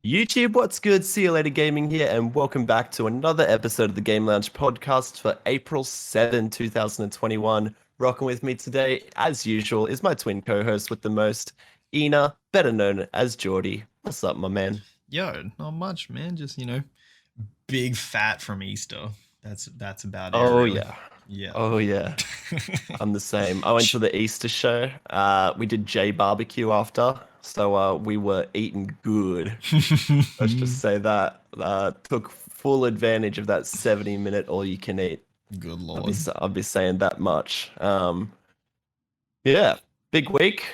YouTube, what's good? See you later, gaming here, and welcome back to another episode of the Game Lounge podcast for April 7, 2021. Rocking with me today, as usual, is my twin co-host with the most, Eeenaa, better known as Jordy. What's up, my man? Yo, not much, man. Just big fat from Easter. That's about it, Oh really. yeah, Yeah. oh yeah, I'm the same. I went to the Easter show. We did J barbecue after, so we were eating good. Let's just say that took full advantage of that 70-minute all you can eat. Good I'll be lord. I'll be saying that much. Yeah, big week.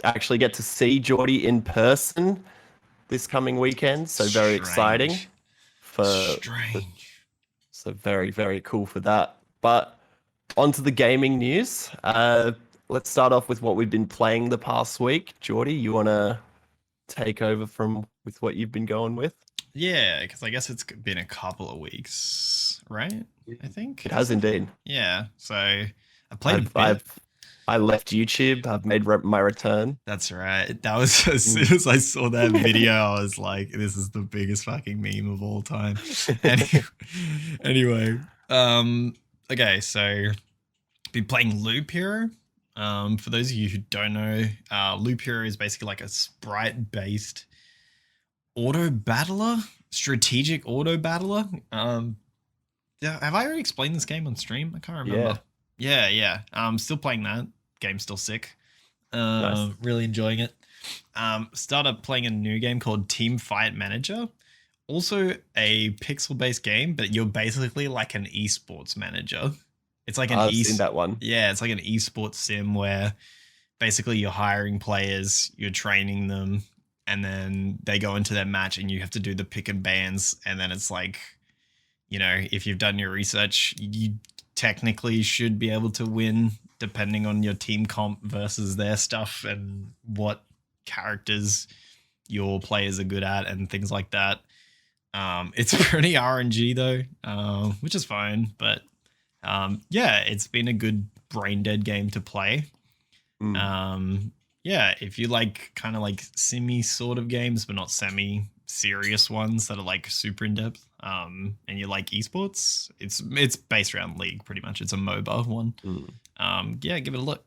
Actually get to see Jordy in person this coming weekend, so very exciting Strange. for Strange. so very cool for that. But onto the gaming news. Let's start off with what we've been playing the past week. Jordy, you wanna take over from with what you've been going with? Yeah, because I guess it's been a couple of weeks, right? I think It has has it? indeed. Yeah. So I played a I've bit. I've I left YouTube. I've made my return. That's right. That was as Mm. soon as I saw that video, I was like, "This is the biggest fucking meme of all time." Anyway, anyway, okay, so been playing Loop Hero. For those of you who don't know, Loop Hero is basically like a sprite-based auto battler, strategic auto battler. Yeah, have I already explained this game on stream? I can't remember. Yeah, Yeah, yeah. Still playing that. Game's still sick. nice. Really enjoying it. Started playing a new game called Team Fight Manager. Also a pixel-based game, but you're basically like an esports manager. It's like I've seen that one. yeah, it's like an esports sim where basically you're hiring players, you're training them, and then they go into their match and you have to do the pick and bans, and then it's like, if you've done your research, you technically should be able to win depending on your team comp versus their stuff and what characters your players are good at and things like that. It's pretty RNG though, which is fine, but yeah, it's been a good brain dead game to play. Mm. Yeah, if you like kind of like semi sort of games, but not semi serious ones that are like super in depth, and you like esports, it's based around League pretty much. It's a MOBA one. Mm. Yeah, give it a look.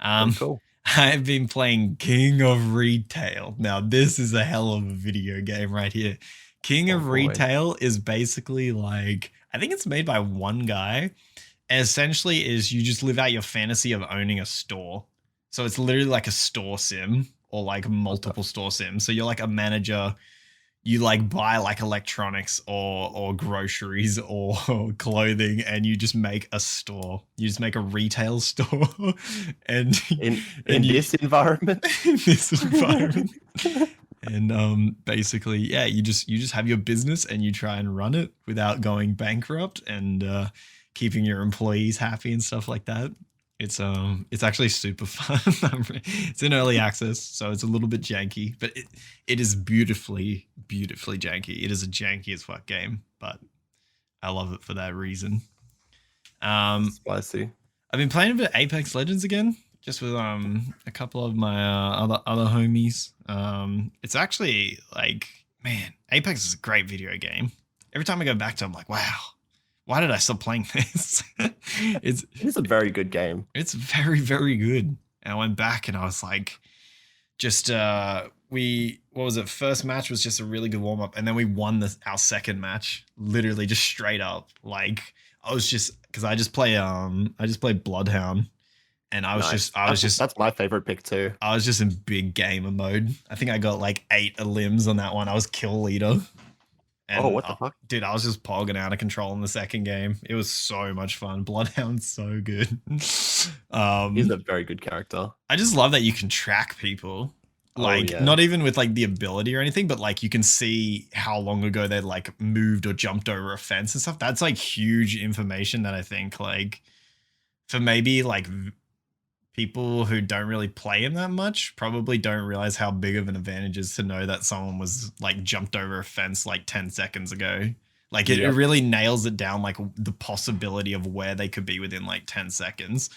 Very Um, cool. I've been playing King of Retail. Now, this is a hell of a video game right here. King Oh of boy. Retail is basically like, I think it's made by one guy. Essentially, is you just live out your fantasy of owning a store. So it's literally like a store sim or like What the? multiple store sims. So you're like a manager, you like buy like electronics or groceries or clothing, and you just make a store. You just make a retail store, and In and you this environment? in this environment. And basically, yeah, you just have your business and you try and run it without going bankrupt and keeping your employees happy and stuff like that. It's actually super fun. It's in early access, so it's a little bit janky, but it is beautifully janky. It is a janky as fuck game, but I love it for that reason. Um, Spicy. I've been playing a bit of Apex Legends again, just with a couple of my other homies. It's actually like, man, Apex is a great video game. Every time I go back to it, I'm like, wow, why did I stop playing this? it's It is a very good game. it's very good. And I went back and I was like, just we what was it? First match was just a really good warm up, and then we won our second match, literally just straight up. Like I was just because I just play Bloodhound, and Nice. That's my favorite pick too. I was just in big gamer mode. I think I got like 8 limbs on that one. I was kill leader. Oh, And what the fuck? dude, I was just pogging out of control in the second game. It was so much fun. Bloodhound's so good. He's um, a very good character. I just love that you can track people. Oh Like yeah. not even with like the ability or anything, but like you can see how long ago they like moved or jumped over a fence and stuff. That's like huge information that I think like for maybe like people who don't really play him that much probably don't realize how big of an advantage is to know that someone was like jumped over a fence like 10 seconds ago. Like it really nails it down, like the possibility of where they could be within like 10 seconds,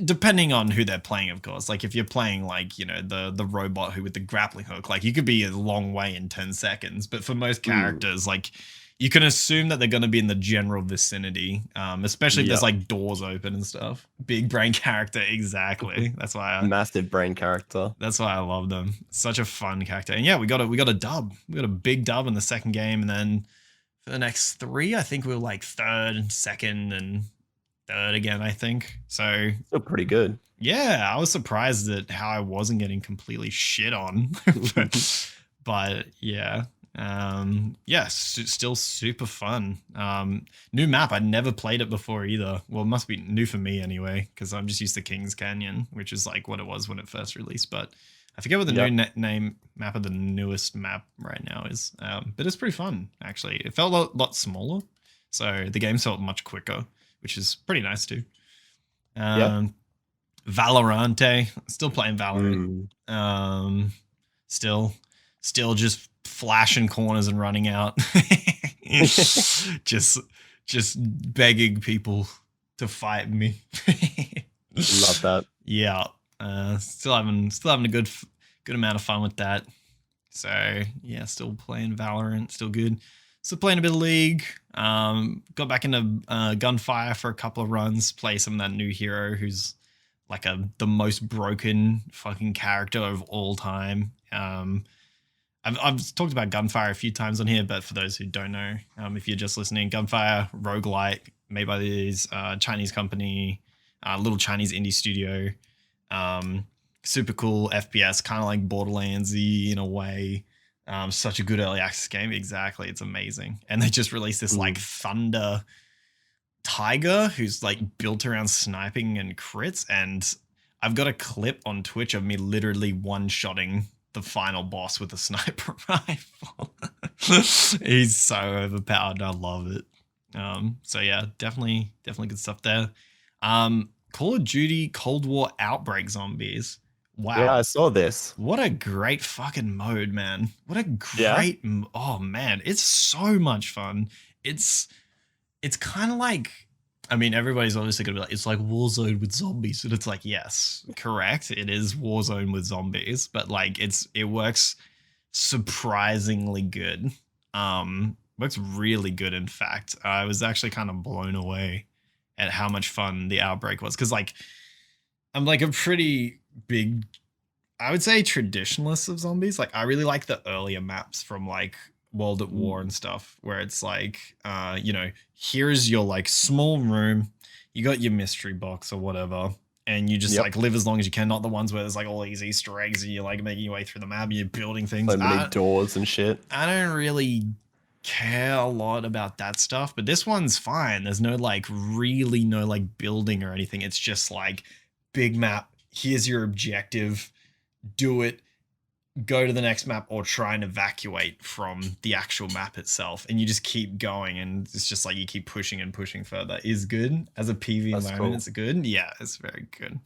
depending on who they're playing, of course. Like if you're playing like, you know, the robot who with the grappling hook, like you could be a long way in 10 seconds. But for most characters, like you can assume that they're going to be in the general vicinity, especially if there's like doors open and stuff. Big brain character, exactly. That's why massive brain character. That's why I love them. Such a fun character. And yeah, we got a dub. We got a big dub in the second game, and then for the next 3, I think we were like third and second and third again, I think. So still pretty good. Yeah, I was surprised at how I wasn't getting completely shit on. but yeah. Still super fun. New map. I'd never played it before either. Well, it must be new for me anyway, because I'm just used to Kings Canyon, which is like what it was when it first released. But I forget what the new name map of the newest map right now is. But it's pretty fun, actually. It felt a lot smaller, so the game felt much quicker, which is pretty nice too. Valorante, still playing Valorant. Still just flashing corners and running out. just begging people to fight me. Love that. Yeah. Still having a good amount of fun with that. So yeah, still playing Valorant, still good. Still playing a bit of League. Got back into Gunfire for a couple of runs. Play some of that new hero who's like the most broken fucking character of all time. I've talked about Gunfire a few times on here, but for those who don't know, if you're just listening, Gunfire roguelike made by this Chinese company, little Chinese indie studio. Super cool FPS, kind of like Borderlands-y in a way. Such a good early access game. Exactly. It's amazing. And they just released this like Thunder Tiger who's like built around sniping and crits. And I've got a clip on Twitch of me literally one-shotting the final boss with a sniper rifle. He's so overpowered. I love it. So yeah, definitely good stuff there. Call of Duty Cold War Outbreak Zombies. Wow. Yeah, I saw this. What a great fucking mode, man. What a great oh man, it's so much fun. It's kind of like, I mean, everybody's obviously gonna be like, it's like Warzone with zombies, and it's like, yes, correct, it is Warzone with zombies, but like it works surprisingly good. Works really good. In fact, I was actually kind of blown away at how much fun the Outbreak was, because like I'm like a pretty big, I would say, traditionalist of zombies. Like I really like the earlier maps from like World at War and stuff, where it's like, you know, here's your like small room, you got your mystery box or whatever, and you just like live as long as you can. Not the ones where there's like all these Easter eggs and you're like making your way through the map and you're building things. So many doors and shit. I don't really care a lot about that stuff, but this one's fine. There's no like really no like building or anything. It's just like big map. Here's your objective. Do it. Go to the next map or try and evacuate from the actual map itself, and you just keep going, and it's just like you keep pushing and pushing further. Is good as a PV environment. Cool. It's good. Yeah, it's very good.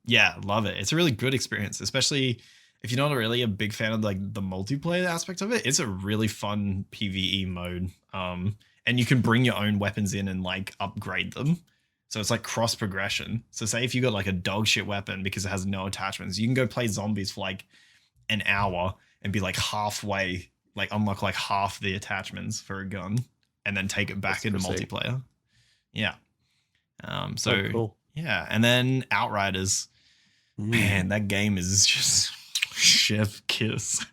Yeah, love it. It's a really good experience, especially if you're not really a big fan of like the multiplayer aspect of it. It's a really fun PvE mode. And you can bring your own weapons in and like upgrade them. So it's like cross progression. So say if you got like a dog shit weapon because it has no attachments, you can go play zombies for like an hour and be like halfway, like unlock like half the attachments for a gun, and then take it back into multiplayer. Yeah. So cool. Yeah. And then Outriders, man, that game is just chef kiss.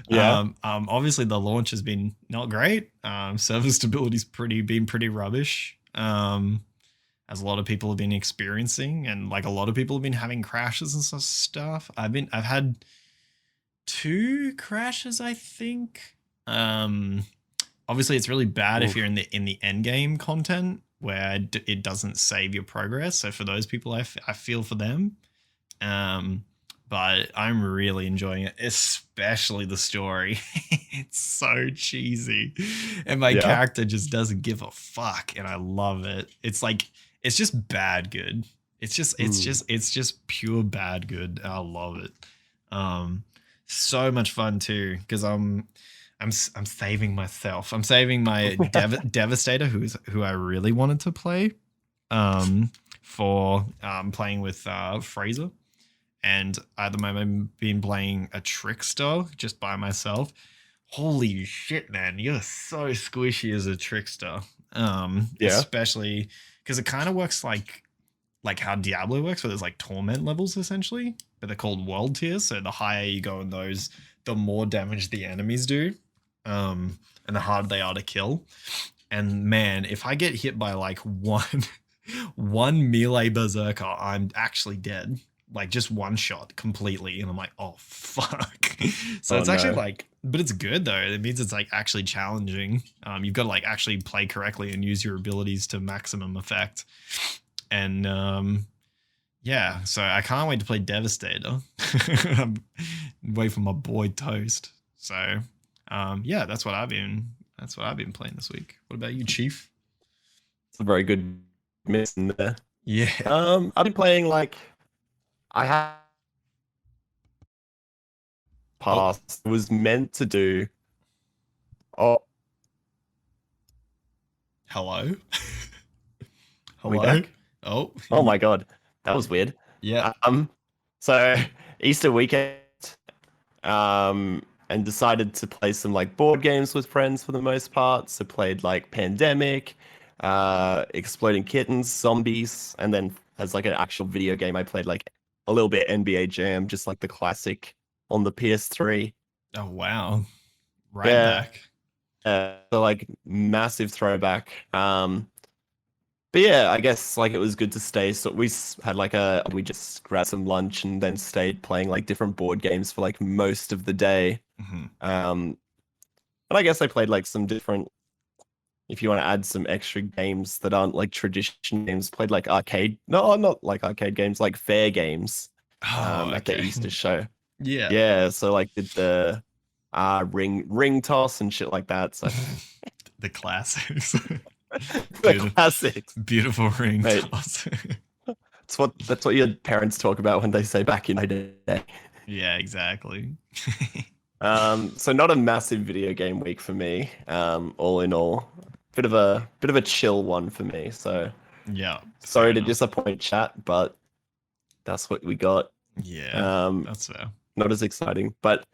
Yeah. Obviously the launch has been not great. Server stability's been pretty rubbish. As a lot of people have been experiencing, and like a lot of people have been having crashes and stuff. I've had 2 crashes, I think. Obviously it's really bad if you're in the end game content where it doesn't save your progress. So for those people, I feel for them. But I'm really enjoying it, especially the story. It's so cheesy, and my character just doesn't give a fuck, and I love it. It's like, it's just bad good. It's just pure bad good. I love it. So much fun too, because I'm I'm saving myself. I'm saving my Devastator, who I really wanted to play, for playing with Fraser. And at the moment, I've been playing a Trickster just by myself. Holy shit, man! You're so squishy as a Trickster. Yeah. Especially because it kind of works like how Diablo works, where there's like torment levels essentially, but they're called world tiers. So the higher you go in those, the more damage the enemies do, and the harder they are to kill. And man, if I get hit by like one melee berserker, I'm actually dead. Like just one shot completely, and I'm like, oh fuck. So Oh, it's actually no. like, but it's good though. It means it's like actually challenging. You've got to like actually play correctly and use your abilities to maximum effect. And yeah, so I can't wait to play Devastator. I'm wait for my boy Toast. So yeah, that's what I've been playing this week. What about you, Chief? It's a very good miss in there. Yeah. I've been playing like I have Oh, past was meant to do. Oh, hello. are we Hello. back? Oh, Oh my god, that was weird. yeah. So Easter weekend, and decided to play some like board games with friends for the most part. So played like Pandemic, Exploding Kittens, Zombies, and then as like an actual video game, I played like a little bit NBA Jam, just like the classic on the PS3. Oh wow. Right Yeah, back. so like massive throwback. But yeah, I guess like it was good to stay. So had like we just grabbed some lunch and then stayed playing like different board games for like most of the day. Mm-hmm. And I guess I played like some different, if you want to add some extra games that aren't like traditional games, played like arcade, no, not like arcade games, like fair games, Oh, at the okay. Easter show. Yeah. Yeah, so like did the ring toss and shit like that. So The classics. the Beautiful, classics, beautiful ring mate. toss. That's what your parents talk about when they say back in my day. Yeah, exactly. So not a massive video game week for me. All in all, bit of a chill one for me. So Yeah, fair sorry to enough. disappoint chat, but that's what we got. Yeah, Um, that's fair. not as exciting, but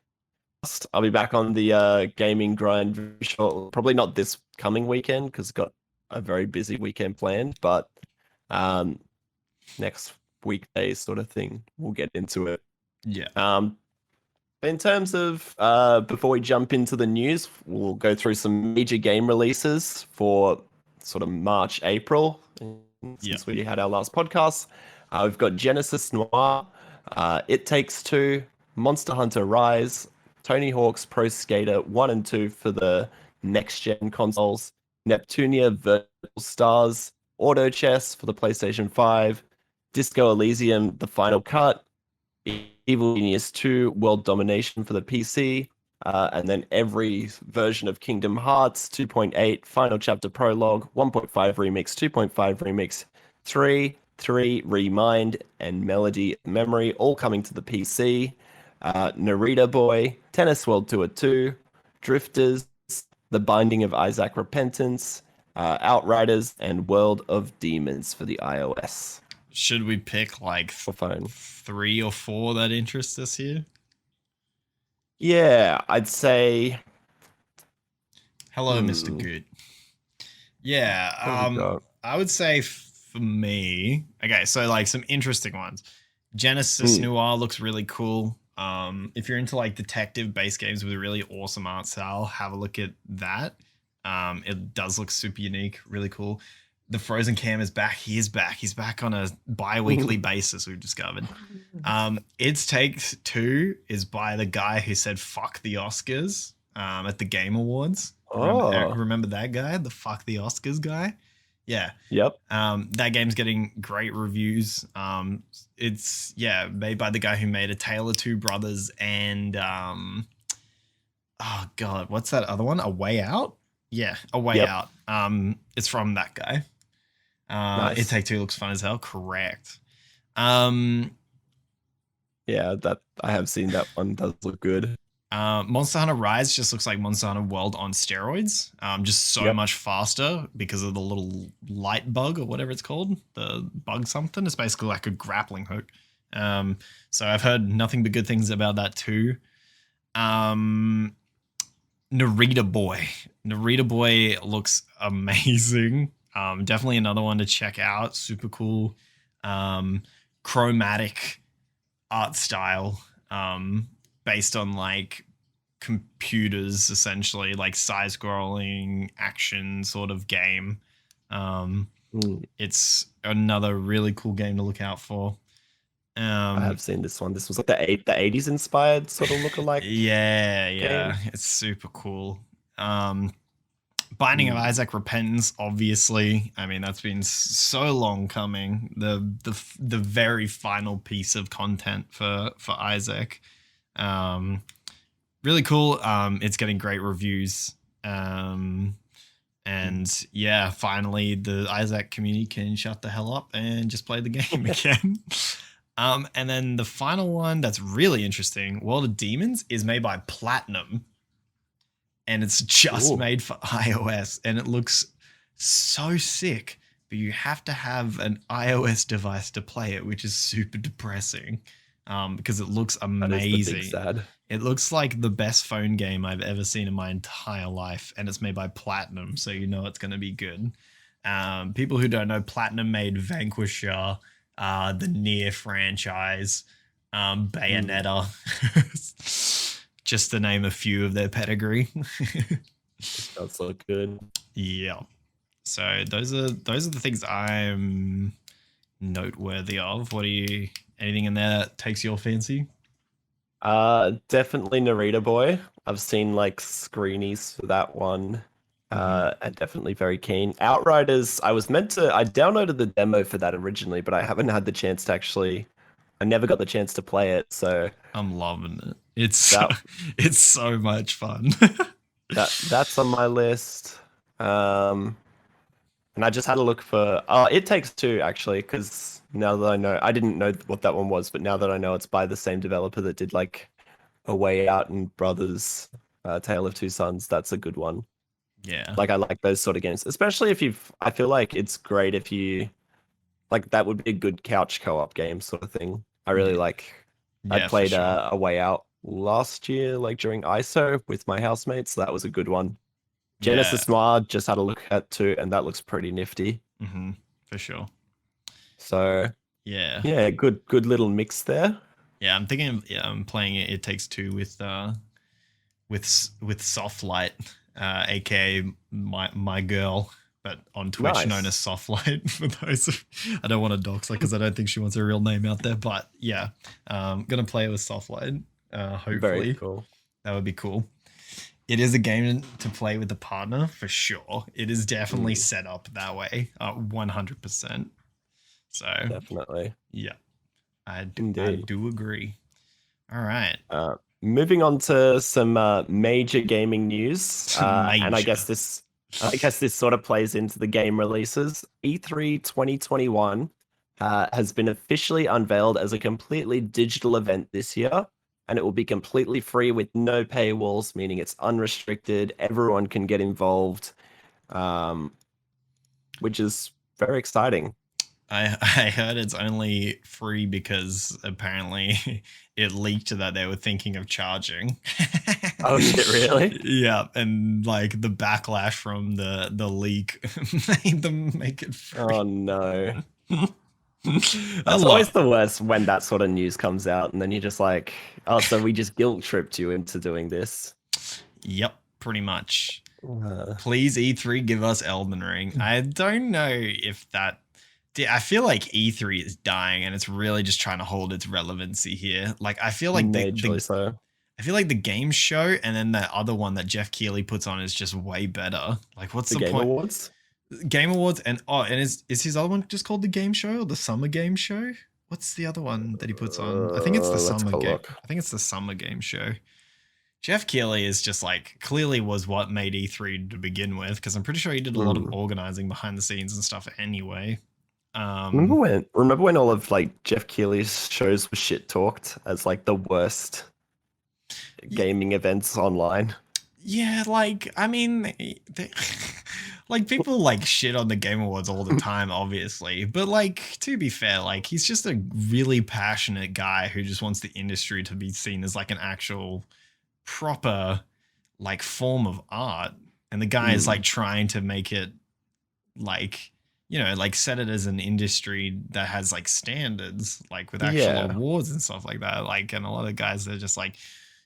I'll be back on the gaming grind very shortly. Probably not this coming weekend because got a very busy weekend planned, but um, next weekday sort of thing. We'll get into it. Yeah. In terms of before we jump into the news, we'll go through some major game releases for sort of March, April. Yeah. Since we had our last podcast, we've got Genesis Noir, It Takes Two, Monster Hunter Rise, Tony Hawk's Pro Skater 1 and 2 for the next gen consoles, Neptunia Vertical Stars, Auto Chess for the PlayStation 5, Disco Elysium The Final Cut, Evil Genius 2 World Domination for the PC, and then every version of Kingdom Hearts 2.8 Final Chapter Prologue, 1.5 Remix, 2.5 Remix, 3 Remind, and Melody Memory all coming to the PC. Narita Boy, Tennis World Tour 2, Drifters, The Binding of Isaac Repentance, Outriders, and World of Demons for the iOS. Should we pick like For phone. 3 or 4 that interest us here? Yeah, I'd say. Hello, Mr. Good. Yeah, What have we got? I would say for me, okay, so like some interesting ones. Genesis Noir looks really cool. If you're into like detective based games with a really awesome art style, have a look at that. It does look super unique, really cool. The Frozen Cam is back. He is back. He's back on a bi-weekly basis, we've discovered. It Takes Two is by the guy who said fuck the Oscars at the Game Awards. Remember that guy? The fuck the Oscars guy? Yeah. Yep. That game's getting great reviews. It's made by the guy who made A Tale of Two Brothers and oh god, what's that other one? A Way Out? Yeah, A Way Out. It's from that guy. Nice. It Take Two looks fun as hell. Correct. Yeah, that I have seen that one. Does look good. Monster Hunter Rise just looks like Monster Hunter World on steroids. Just so Yep. much faster because of the little light bug or whatever it's called. The bug something. It's basically like a grappling hook. So I've heard nothing but good things about that too. Narita Boy. Narita Boy looks amazing. Definitely another one to check out. Super cool. Chromatic art style. Based on like computers, essentially, like side scrolling action sort of game. It's another really cool game to look out for. I have seen this one. This was like the 80s inspired sort of lookalike. Yeah, it's super cool. Binding of Isaac Repentance, obviously. I mean, that's been so long coming. The very final piece of content for Isaac. Really cool. It's getting great reviews. And yeah, finally the Isaac community can shut the hell up and just play the game again. And then the final one that's really interesting, World of Demons, is made by Platinum. And it's just made for iOS. And it looks so sick. But you have to have an iOS device to play it, which is super depressing. Because it looks amazing. That is the big sad. It looks like the best phone game I've ever seen in my entire life, and it's made by Platinum, so you know it's going to be good. People who don't know, Platinum made Vanquisher, the Nier franchise, Bayonetta, just to name a few of their pedigree. That's so good. Yeah. So those are the things I'm noteworthy of. What are you? Anything in there that takes your fancy? Definitely Narita Boy. I've seen like screenies for that one. And definitely very keen. Outriders, I downloaded the demo for that originally, but I haven't had the chance to I never got the chance to play it, so I'm loving it. It's so much fun. that's on my list. And I just had a look for It Takes Two, actually, because now that I know, I didn't know what that one was, but now that I know it's by the same developer that did like A Way Out and Brothers, Tale of Two Sons, that's a good one. Yeah. Like I like those sort of games, especially I feel like it's great if you like that would be a good couch co-op game sort of thing. I really like. I played A Way Out last year, like during ISO with my housemates. So that was a good one. Genesis Noir just had a look at too, and that looks pretty nifty. For sure. So yeah, good little mix there. Yeah, I'm thinking. Yeah, I'm playing it. It Takes Two with Softlight, aka my girl, but on Twitch known as Softlight. For those, I don't want to dox her because I don't think she wants her real name out there. But yeah, gonna play it with Softlight. Hopefully, very cool. That would be cool. It is a game to play with a partner for sure. It is definitely set up that way, 100%. So definitely, yeah, I do agree. All right. Moving on to some major gaming news, and I guess this sort of plays into the game releases. E3 2021 has been officially unveiled as a completely digital event this year. And it will be completely free with no paywalls, meaning it's unrestricted. Everyone can get involved, which is very exciting. I heard it's only free because apparently it leaked that they were thinking of charging. Oh shit, really? Yeah, and like the backlash from the leak made them make it free. Oh no. That's always the worst when that sort of news comes out and then you're just like, oh, so we just guilt tripped you into doing this. Yep, pretty much. Please E3 give us Elden Ring. I don't know if that I feel like E3 is dying and it's really just trying to hold its relevancy here. Like I feel like I feel like the game show and then that other one that Jeff Keighley puts on is just way better. Like what's the Game point? Awards? Game Awards and is his other one just called the Game Show or the Summer Game Show? What's the other one that he puts on? I think it's the Summer Game. I think it's the Summer Game Show. Jeff Keighley is just like clearly was what made E3 to begin with because I'm pretty sure he did a lot of organizing behind the scenes and stuff anyway. Remember when all of like Jeff Keighley's shows were shit talked as like the worst gaming events online. Yeah, like I mean, like people like shit on the Game Awards all the time, obviously. But like to be fair, like he's just a really passionate guy who just wants the industry to be seen as like an actual proper like form of art. And the guy is like trying to make it like like set it as an industry that has like standards, like with actual Yeah. awards and stuff like that. Like, and a lot of guys they're just like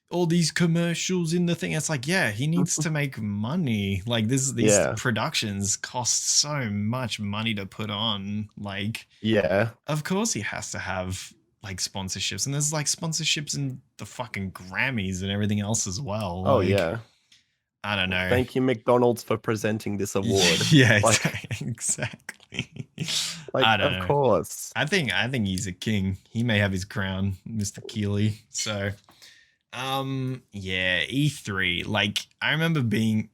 all these commercials in the thing. It's like, yeah, he needs to make money. Like these Yeah. productions cost so much money to put on. Like, Yeah. of course he has to have like sponsorships, and there's like sponsorships in the fucking Grammys and everything else as well. Oh Like, yeah. I don't know. Thank you, McDonald's, for presenting this award. Yeah, Like, exactly. like I don't of know. course. I think he's a king. He may have his crown, Mr. Keeley. So, yeah, E3. Like I remember being,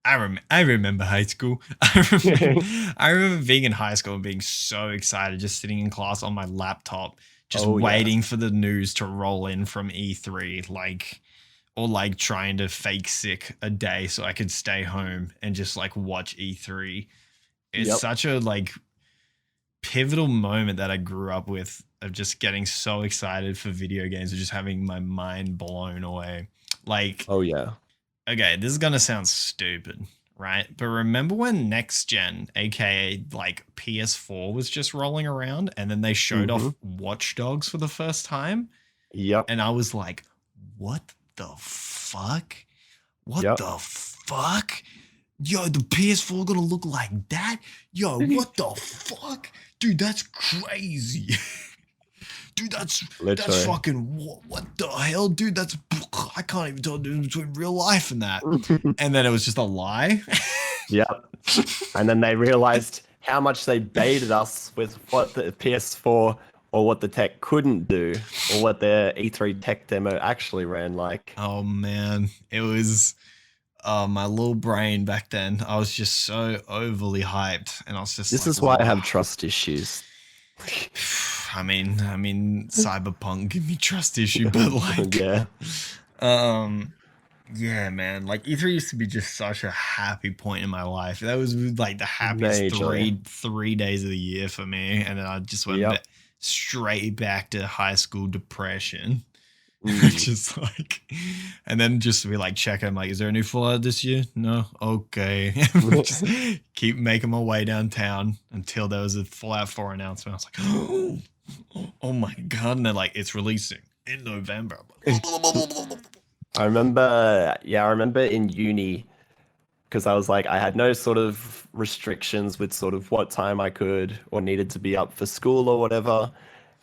I remember high school. I remember being in high school and being so excited, just sitting in class on my laptop, just Oh, yeah. waiting for the news to roll in from E3. Like, or like trying to fake sick a day so I could stay home and just like watch E3. It's Yep. such a like pivotal moment that I grew up with, of just getting so excited for video games and just having my mind blown away. Like, Oh yeah. okay, this is gonna sound stupid, right? But remember when next gen, aka like PS4, was just rolling around and then they showed off Watch Dogs for the first time? Yep. And I was like, what the fuck? What Yep. the fuck? Yo, the PS4 gonna look like that? Yo, what the fuck? Dude, that's crazy. Dude, that's Literally. fucking what the hell? Dude, that's I can't even tell the difference between real life and that. And then it was just a lie. Yep. And then they realized how much they baited us with what the PS4 or what the tech couldn't do, or what their E3 tech demo actually ran like. Oh man, it was my little brain back then. I was just so overly hyped, and I was just This like, is why I have wow. trust issues. I mean, Cyberpunk give me trust issue, but like, Yeah. yeah, man. Like E3 used to be just such a happy point in my life. That was like the happiest Majorly. three days of the year for me, and then I just went Yep. straight back to high school depression. Mm. Just like, and then just to be like checking, I'm like, is there a new Fallout this year? No, okay. Just keep making my way downtown until there was a Fallout 4 announcement. I was like, oh my god! And they're like, it's releasing in November. I remember in uni, because I was like, I had no sort of restrictions with sort of what time I could or needed to be up for school or whatever.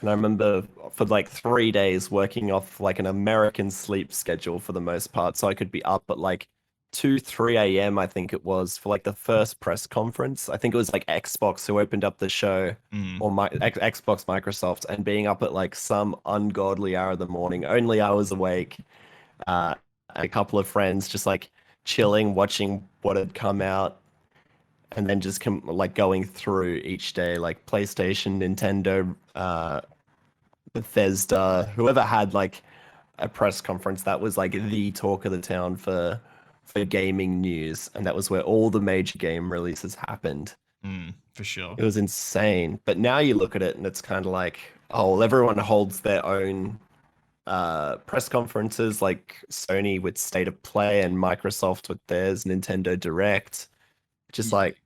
And I remember for like 3 days working off like an American sleep schedule for the most part. So I could be up at like 2, 3 a.m., I think it was, for like the first press conference. I think it was like Xbox who opened up the show, or Xbox Microsoft, and being up at like some ungodly hour of the morning. Only I was awake. A couple of friends just like chilling, watching what had come out, and then just like going through each day, like PlayStation, Nintendo, Bethesda, whoever had like a press conference. That was like the talk of the town for gaming news, and that was where all the major game releases happened. For sure. It was insane. But now you look at it and it's kind of like, oh, well, everyone holds their own press conferences, like Sony with State of Play and Microsoft with theirs, Nintendo Direct. Just like,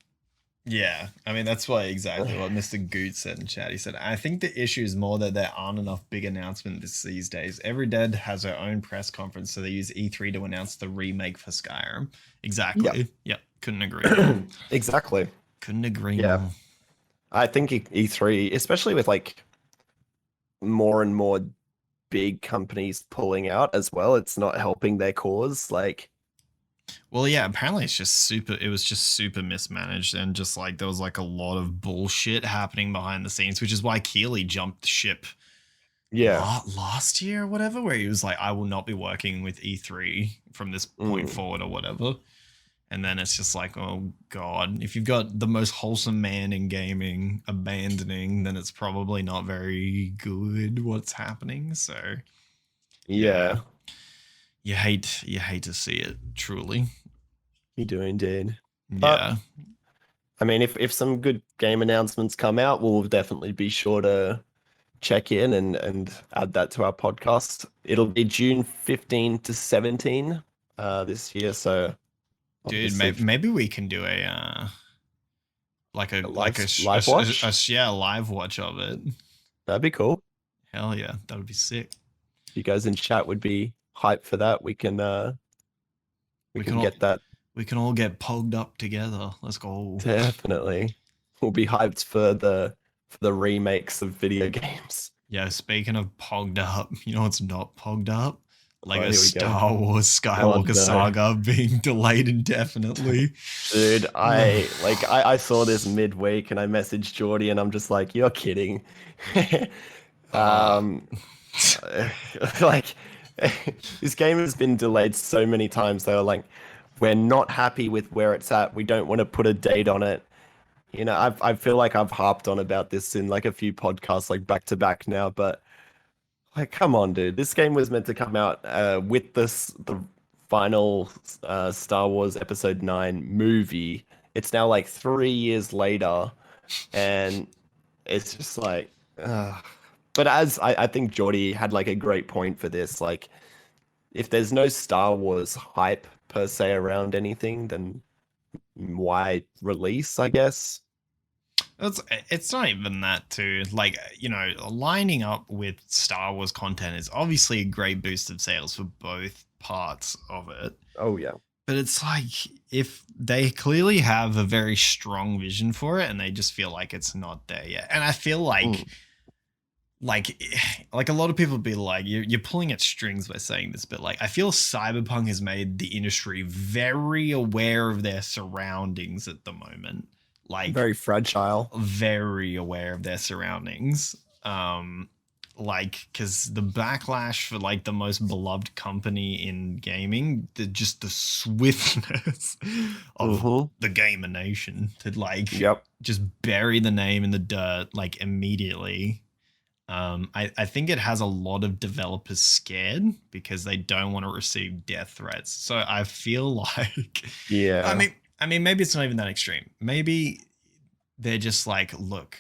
Yeah, I mean that's why exactly what Mr. Goot said in chat. He said, "I think the issue is more that there aren't enough big announcements these days. Every dead has their own press conference, so they use E3 to announce the remake for Skyrim." Exactly. Yep. Couldn't agree more. exactly. Couldn't agree Yeah. more. I think E3, especially with like more and more big companies pulling out as well, it's not helping their cause. Like, well, yeah, apparently it was just super mismanaged, and just like there was like a lot of bullshit happening behind the scenes, which is why Keeley jumped ship yeah. last year or whatever, where he was like, I will not be working with E3 from this point forward or whatever. And then it's just like, oh god, if you've got the most wholesome man in gaming abandoning, then it's probably not very good what's happening. So Yeah. you hate to see it, truly. You do indeed. But Yeah. I mean, if some good game announcements come out, we'll definitely be sure to check in and add that to our podcast. It'll be June 15 to 17 this year, so Dude, obviously maybe we can do a a like live watch. yeah, live watch of it. That'd be cool. Hell yeah, that would be sick. You guys in chat would be hyped for that. We We can can all get that we can all get pogged up together. Let's go. definitely. We'll be hyped for the remakes of video games. Yeah, speaking of pogged up, you know what's not pogged up? Oh, Lego here we go. Star Wars Oh Skywalker no. Saga being delayed indefinitely. Dude, I saw this midweek and I messaged Jordy and I'm just like, you're kidding. Uh, um like this game has been delayed so many times. They were like, we're not happy with where it's at. We don't want to put a date on it. You know, I feel like I've harped on about this in like a few podcasts, like back to back now, but like, come on, dude. This game was meant to come out with the final Star Wars Episode 9 movie. It's now like 3 years later, and it's just like, but as I think Jordy had like a great point for this, like if there's no Star Wars hype per se around anything, then why release, I guess? it's not even that too. Like, lining up with Star Wars content is obviously a great boost of sales for both parts of it. Oh yeah. But it's like if they clearly have a very strong vision for it and they just feel like it's not there yet. And I feel like like like a lot of people be like you're pulling at strings by saying this, but like I feel Cyberpunk has made the industry very aware of their surroundings at the moment. Like Very fragile. very aware of their surroundings. Like because the backlash for like the most beloved company in gaming, the swiftness of the gamer nation to like just bury the name in the dirt like immediately. I think it has a lot of developers scared because they don't want to receive death threats. So I feel like Yeah. I mean maybe it's not even that extreme. Maybe they're just like, look,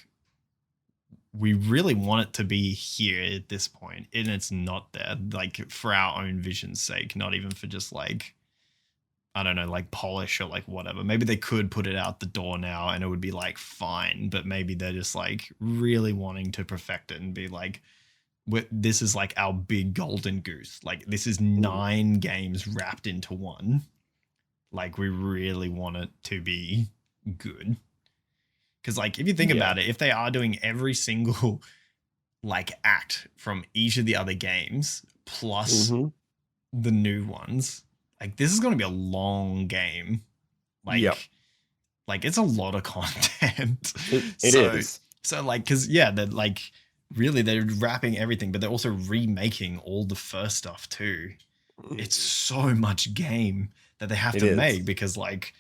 we really want it to be here at this point, and it's not there. Like for our own vision's sake, not even for just like I don't know, like polish or like whatever. Maybe they could put it out the door now and it would be like fine, but maybe they're just like really wanting to perfect it and be like, this is like our big golden goose. Like this is 9 games wrapped into one. Like we really want it to be good. Because like if you think about it, if they are doing every single like act from each of the other games plus the new ones, like this is going to be a long game. Like like it's a lot of content. It is. So like because they're like really they're wrapping everything, but they're also remaking all the first stuff too. It's so much game that they have to make because like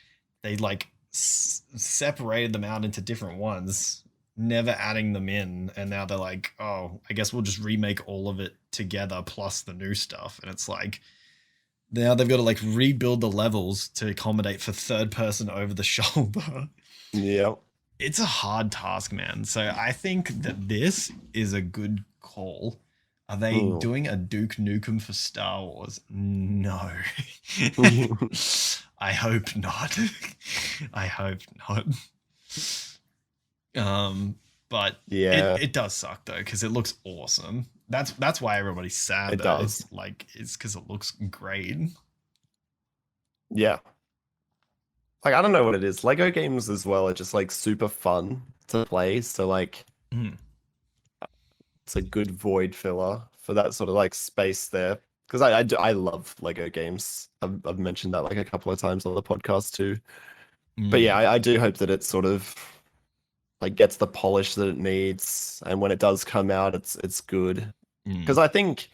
they like separated them out into different ones, never adding them in, and now they're like, oh, I guess we'll just remake all of it together plus the new stuff. And it's like now they've got to like rebuild the levels to accommodate for third person over the shoulder. It's a hard task, man. So I think that this is a good call. Are they doing a Duke Nukem for Star Wars? No. I hope not. I hope not. But it does suck though, because it looks awesome. That's why everybody's sad. It does. It's because it looks great. Yeah. Like I don't know what it is. Lego games as well are just like super fun to play. So like it's a good void filler for that sort of like space there. Because I love Lego games. I've mentioned that like a couple of times on the podcast too. But yeah, I do hope that it sort of like gets the polish that it needs, and when it does come out, it's good. Because I think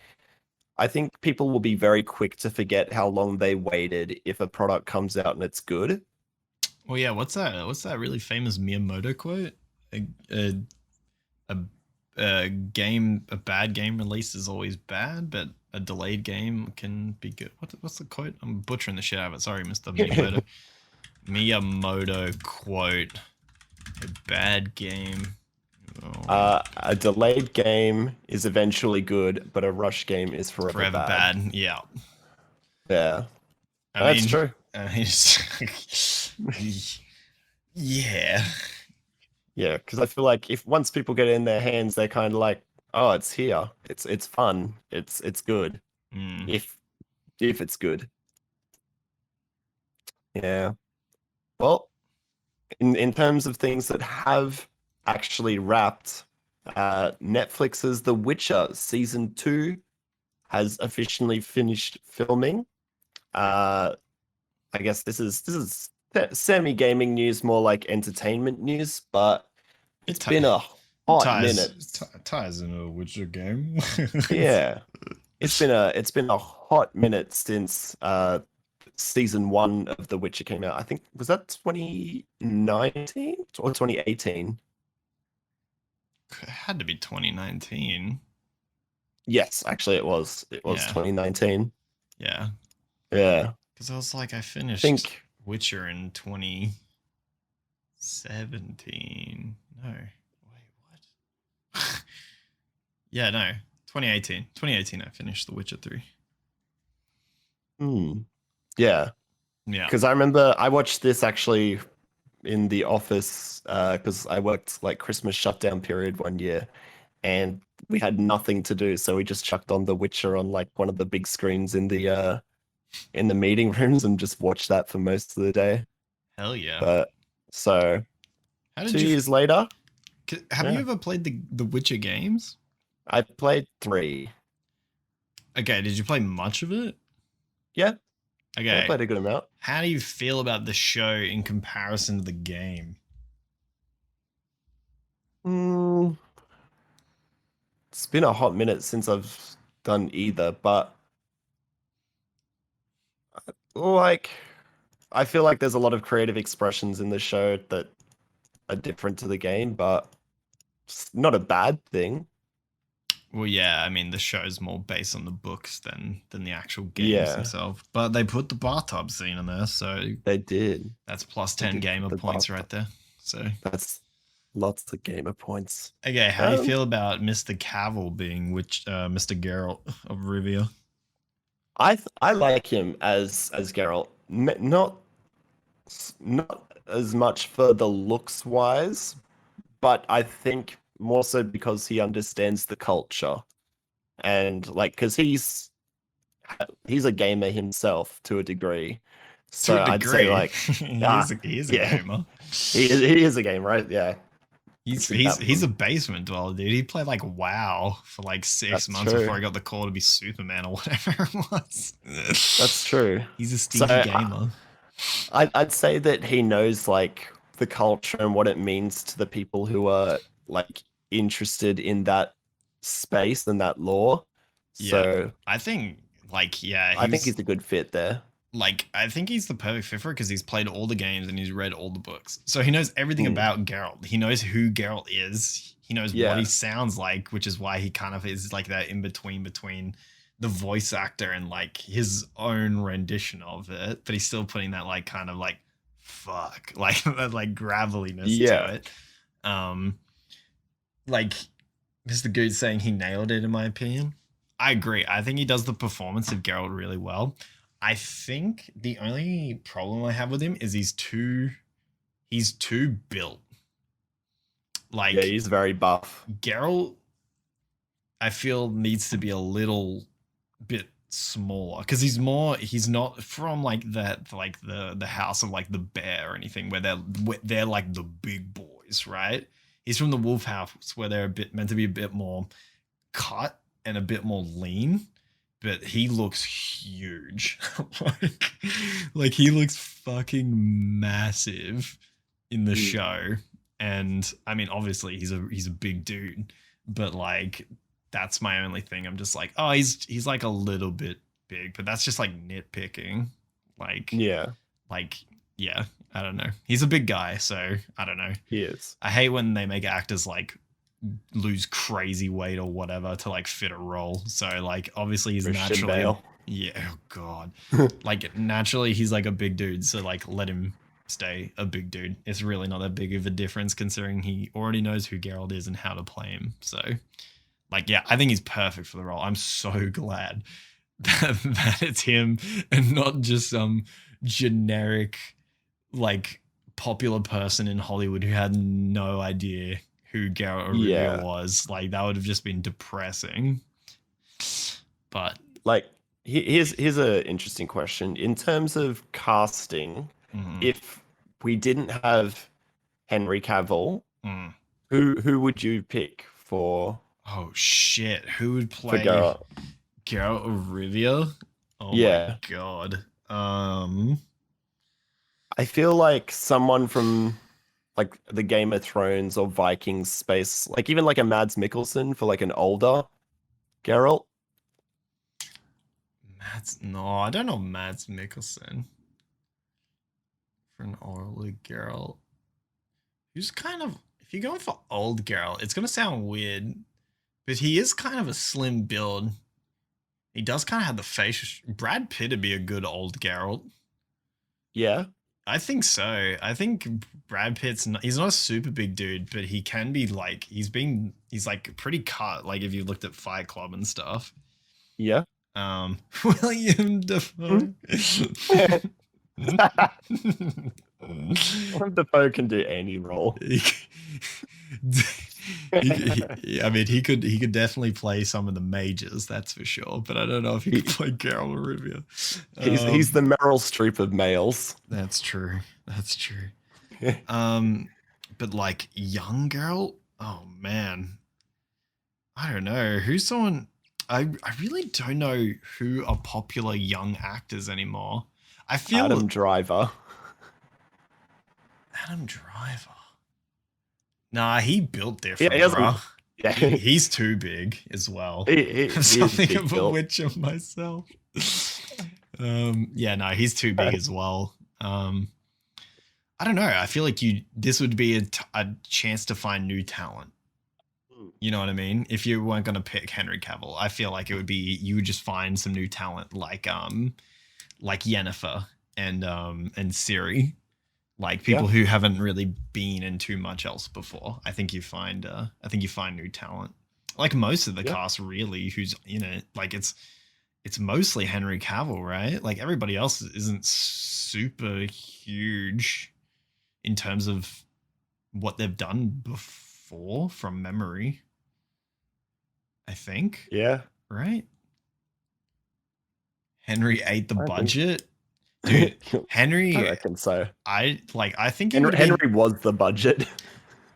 people will be very quick to forget how long they waited if a product comes out and it's good. Well, yeah. What's that really famous Miyamoto quote? a bad game release is always bad, but a delayed game can be good. What's the quote? I'm butchering the shit out of it. Sorry, Mr. Miyamoto. Miyamoto quote: "A bad game." Oh, A delayed game is eventually good, but a rush game is forever bad. Yeah. Yeah, I that's mean, true. yeah. Yeah, because I feel like if once people get it in their hands, they're kind of like, oh, it's here. It's fun. It's good. Mm. If it's good. Yeah. Well, in terms of things that have actually wrapped, Netflix's The Witcher season 2 has officially finished filming. I guess this is semi-gaming news, more like entertainment news, but it's been a hot minute. Ties into a Witcher game. Yeah. It's been a hot minute since season 1 of The Witcher came out. I think was that 2019 or 2018? It had to be 2019. Yes, actually it was. It was Yeah. 2019. Yeah. Yeah. Because I was like, I finished Think Witcher in 2017. No. Wait, what? Yeah, no. 2018. 2018 I finished The Witcher 3. Yeah. Yeah. Because I remember I watched this actually in the office because I worked like Christmas shutdown period one year and we had nothing to do, so we just chucked on The Witcher on like one of the big screens in the meeting rooms and just watched that for most of the day. Hell yeah. But so How 2 years later, have you yeah. ever played the Witcher games? I played 3. Okay, did you play much of it? Yeah, I Okay. played a good amount. How do you feel about the show in comparison to the game? It's been a hot minute since I've done either, but like I feel like there's a lot of creative expressions in the show that are different to the game, but it's not a bad thing. Well, yeah, I mean the show's more based on the books than the actual games Yeah. themselves. But they put the bathtub scene in there, so They did. that's plus They 10 did gamer put the points bathtub. right there. So That's lots of gamer points. okay, how do you feel about Mr. Cavill being Mr. Geralt of Rivia? I like him as Geralt. Not as much for the looks wise, but I think more so because he understands the culture and like because he's a gamer himself to a degree. So To a I'd say degree, like he is a yeah, gamer. he is a gamer, right? Yeah. He's a basement dweller, dude. He played like WoW for like 6 months before he got the call to be Superman or whatever it was. That's true. He's a stinky gamer. I'd say that he knows like the culture and what it means to the people who are like interested in that space and that lore. So Yeah, I think like I think he's a good fit there. like I think he's the perfect fit for it because he's played all the games and he's read all the books, so he knows everything about Geralt. He knows who Geralt is. He knows what he sounds like, which is why he kind of is like that in between the voice actor and like his own rendition of it, but he's still putting that like kind of like fuck like that like graveliness to it. Like Mr. Good saying he nailed it in my opinion. I agree. I think he does the performance of Geralt really well. I think the only problem I have with him is he's too built. Like he's very buff. Geralt, I feel needs to be a little bit smaller because he's not from like that like the house of like the bear or anything where they're like the big boys, right? He's from the wolf house where they're meant to be a bit more cut and a bit more lean, but he looks huge. like he looks fucking massive in the show. And I mean, obviously he's a big dude, but like that's my only thing. I'm just like, oh, he's like a little bit big, but that's just like nitpicking. Like, yeah, I don't know. He's a big guy, so I don't know. He is. I hate when they make actors like lose crazy weight or whatever to like fit a role. So like obviously he's Christian naturally Bale. yeah, oh god. Like naturally he's like a big dude, so like let him stay a big dude. It's really not that big of a difference considering he already knows who Geralt is and how to play him. So like yeah, I think he's perfect for the role. I'm so glad that it's him and not just some generic like popular person in Hollywood who had no idea who Geralt of Rivia was. Like that would have just been depressing. But like here's a interesting question. In terms of casting, if we didn't have Henry Cavill, who would you pick for? Oh shit, who would For play Geralt? Geralt of Rivia? Oh Yeah. my god. I feel like someone from like the Game of Thrones or Vikings space, like even like a Mads Mikkelsen for like an older Geralt. No, I don't know Mads Mikkelsen for an older Geralt. Who's kind of if you're going for old Geralt, it's gonna sound weird, but he is kind of a slim build. He does kind of have the face. Brad Pitt would be a good old Geralt. Yeah. I think so. I think Brad Pitt's he's not a super big dude, but he can be like he's like pretty cut. Like if you looked at Fight Club and stuff. Yeah. William Dafoe. Willem Dafoe can do any role. I mean, he could definitely play some of the majors, that's for sure. But I don't know if he could play Geralt of Rivia. He's the Meryl Streep of males. That's true. That's true. But like young Geralt, oh man, I don't know who's someone. I really don't know who are popular young actors anymore. I feel Adam Driver. Adam Driver. Nah, he built different, Yeah, bro. Yeah. He's too big as well. I'm something of a witch of myself. Yeah, no, he's too big as well. I don't know. I feel like this would be a chance to find new talent. You know what I mean? If you weren't going to pick Henry Cavill, I feel like it would be you would just find some new talent like Yennefer and Ciri, like people who haven't really been in too much else before. I think you find new talent. Like most of the cast really who's in it, like it's mostly Henry Cavill, right? Like everybody else isn't super huge in terms of what they've done before from memory. I think. Yeah. Right? Henry ate the budget. Dude, Henry I reckon so. I think Henry was the budget.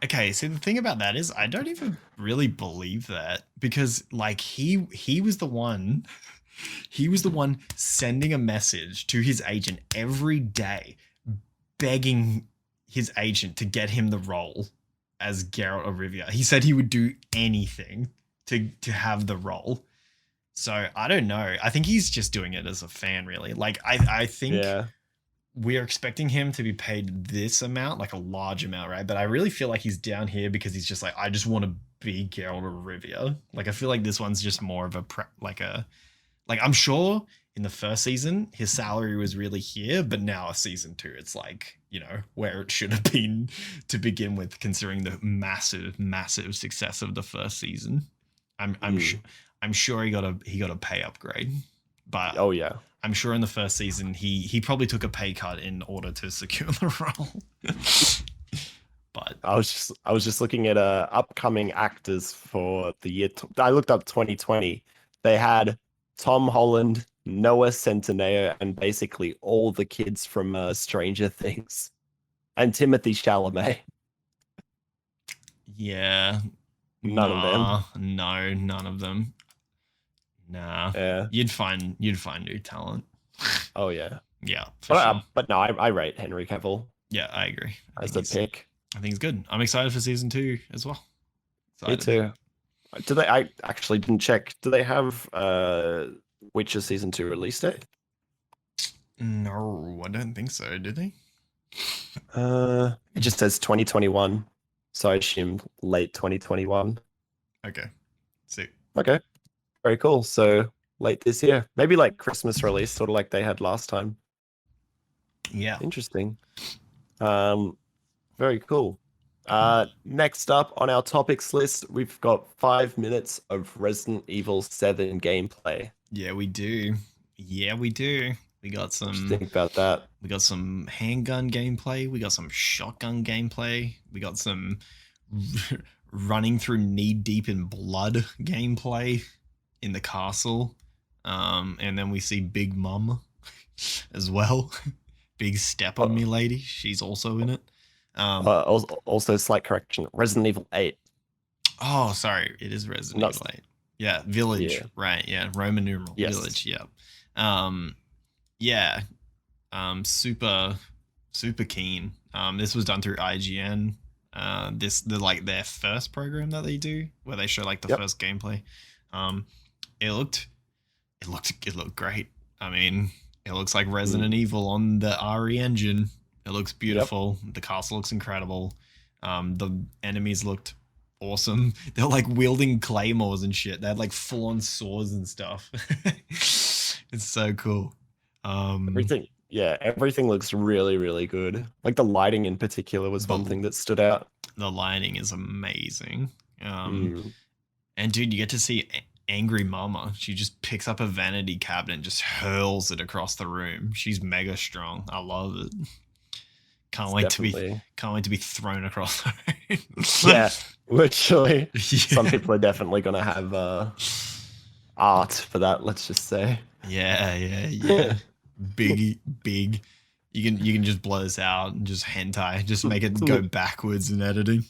Okay, so the thing about that is I don't even really believe that because like he was the one sending a message to his agent every day begging his agent to get him the role as Geralt of Rivia. He said he would do anything to have the role. So I don't know. I think he's just doing it as a fan, really. Like I think we are expecting him to be paid this amount, like a large amount, right? But I really feel like he's down here because he's just like, I just want to be Geralt of Rivia. Like I feel like this one's just more of a I'm sure in the first season his salary was really here, but now season 2 it's like, you know, where it should have been to begin with, considering the massive success of the first season. I'm sure he got a pay upgrade, but I'm sure in the first season he probably took a pay cut in order to secure the role. But I was just looking at upcoming actors for the year. I looked up 2020. They had Tom Holland, Noah Centineo, and basically all the kids from Stranger Things, and Timothy Chalamet. Yeah. None of them. No, none of them. Nah. Yeah. You'd find new talent. Oh yeah. Yeah. Sure. But no, I rate Henry Cavill. Yeah, I agree. As a pick. I think he's good. I'm excited for season 2 as well. Excited. Me too. I actually didn't check. Do they have Witcher season 2 release date? No, I don't think so. Do they? It just says 2021. So I assume late 2021. Okay. See. Okay, very cool. So late this year, maybe like Christmas release, sort of like they had last time. Yeah. Interesting. Um, Very cool. Next up on our topics list, we've got 5 minutes of Resident Evil 7 gameplay. Yeah, we do. Yeah, we do. We got What do you some think about that? we got some handgun gameplay, we got some shotgun gameplay, we got some running through knee deep in blood gameplay in the castle. And then we see Big Mum as well. Big step on Oh, me lady. She's also in it. also, slight correction. Resident Evil 8. Oh, sorry, it is Resident Not, Evil 8. Yeah, Village, yeah. right? Yeah, Roman numeral Yes. Village. Yeah, um, yeah, super, super keen. This was done through IGN. Like their first program that they do, where they show like the Yep. first gameplay. Um, it looked great. I mean, it looks like Resident Evil on the RE engine. It looks beautiful. Yep. The castle looks incredible. The enemies looked awesome. They're like wielding claymores and shit. They had like full on swords and stuff. It's so cool. Everything looks really, really good. Like the lighting in particular was one thing that stood out. The lighting is amazing. And dude, you get to see Angry Mama. She just picks up a vanity cabinet and just hurls it across the room. She's mega strong. I love it. Can't wait to be thrown across the room. Yeah, literally. Yeah. Some people are definitely gonna have art for that, let's just say. Yeah. Big. You can just blow this out and just hentai. Just make it go backwards in editing.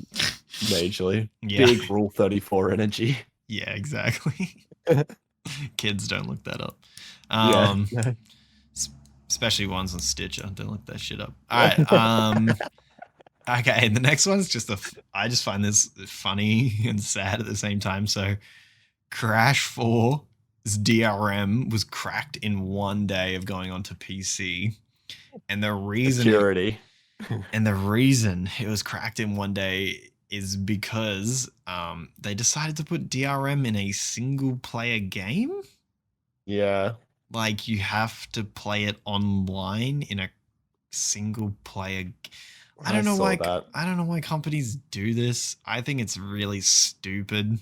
Majorly. Yeah. Big Rule 34 energy. Yeah, exactly. Kids don't look that up. Yeah. Especially ones on Stitcher. Don't look that shit up. All right. Okay, the next one's I just find this funny and sad at the same time. So Crash 4's DRM was cracked in one day of going onto PC. And the reason Security. And the reason it was cracked in one day is because they decided to put DRM in a single player game. Yeah. Like you have to play it online in a single player. I don't know why companies do this. I think it's really stupid.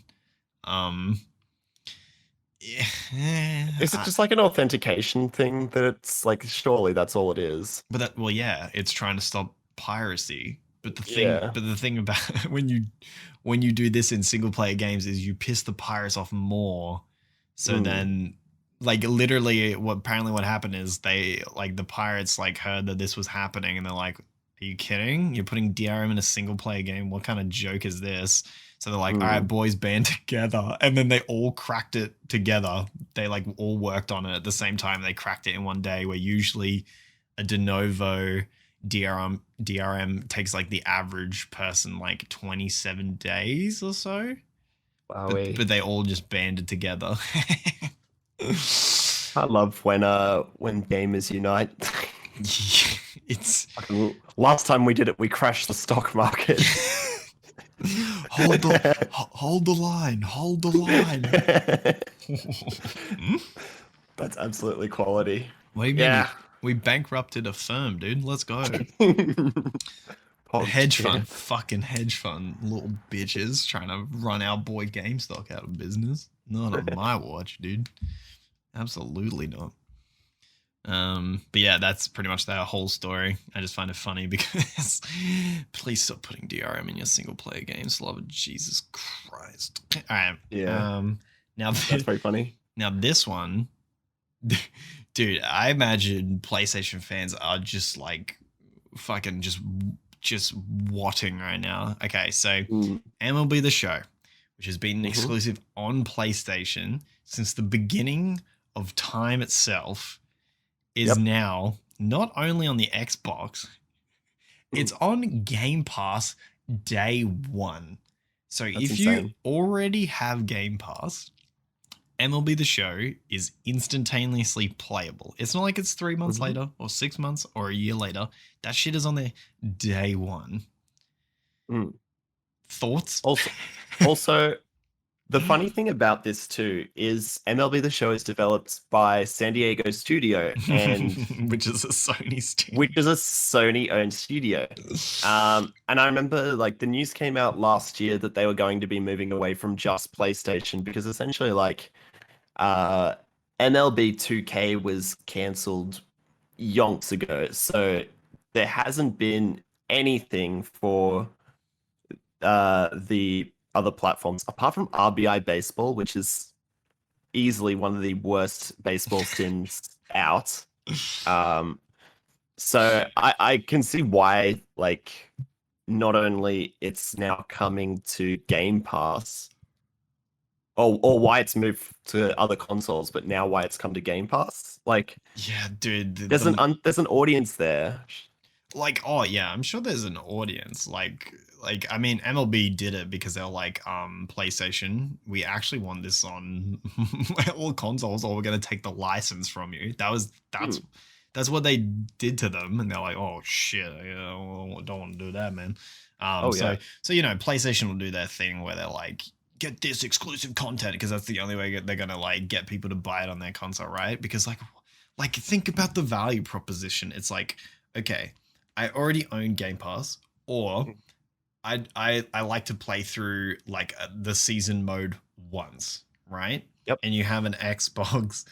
Is it just like an authentication thing that it's like, surely that's all it is? But it's trying to stop piracy. But the thing about when you do this in single player games is you piss the pirates off more. So then, like literally, what happened is the pirates like heard that this was happening and they're like, "Are you kidding? You're putting DRM in a single player game? What kind of joke is this?" So they're like, "All right, boys, band together," and then they all cracked it together. They like all worked on it at the same time. They cracked it in one day, where usually a de novo DRM takes like the average person like 27 days or so. Wow. But they all just banded together. I love when gamers unite. It's last time we did it, we crashed the stock market. Hold the line. That's absolutely quality. What do you mean? We bankrupted a firm, dude. Let's go. Hedge fund, little bitches trying to run our boy GameStop out of business. Not on my watch, dude. Absolutely not. But yeah, that's pretty much that whole story. I just find it funny because please stop putting DRM in your single player games. Love of Jesus Christ. All right. Yeah. Now that's very funny. Now this one, dude, I imagine PlayStation fans are just like fucking just watting right now. Okay, so MLB The Show, which has been exclusive on PlayStation since the beginning of time itself, is now not only on the Xbox, it's on Game Pass day one. So That's if insane. you already have Game Pass, MLB The Show is instantaneously playable. It's not like it's 3 months later or 6 months or a year later. That shit is on there day one. Thoughts? Also, the funny thing about this too is MLB The Show is developed by San Diego Studio, and which is a Sony studio. which is a Sony-owned studio. And I remember like the news came out last year that they were going to be moving away from just PlayStation because essentially like MLB 2K was cancelled yonks ago. So there hasn't been anything for the other platforms apart from RBI Baseball, which is easily one of the worst baseball sims out. So I can see why like not only it's now coming to Game Pass or why it's moved to other consoles, but now why it's come to Game Pass. Like, yeah, dude, there's an audience there. like, oh yeah, I'm sure there's an audience. Like I mean, MLB did it because they're like, PlayStation, we actually want this on all consoles, or we're gonna take the license from you. That's what they did to them, and they're like, oh shit, I don't want to do that, man. So you know, PlayStation will do their thing where they're like, get this exclusive content because that's the only way they're gonna like get people to buy it on their console, right? Because like think about the value proposition. It's like, okay, I already own Game Pass, or I like to play through like the season mode once, right? Yep. And you have an Xbox.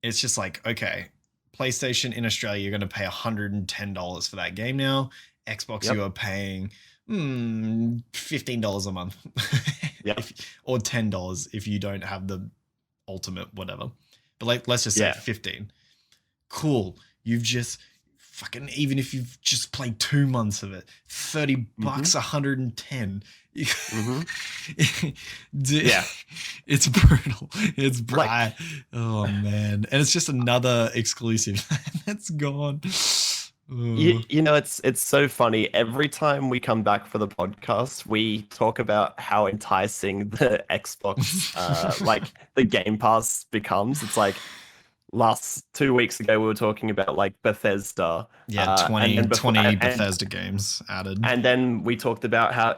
It's just like, okay, PlayStation in Australia, you're going to pay $110 for that game now. Xbox, you are paying $15 a month. Yep. Or $10 if you don't have the ultimate whatever. But like, let's just say 15. Cool. You've just fucking, even if you've just played 2 months of it, $30, 110. Yeah, it's brutal. It's like, oh man, and it's just another exclusive that's gone. You know, it's so funny. Every time we come back for the podcast, we talk about how enticing the Xbox, like the Game Pass becomes. It's like last 2 weeks ago, we were talking about like Bethesda. Yeah, 20 Bethesda games added. And then we talked about how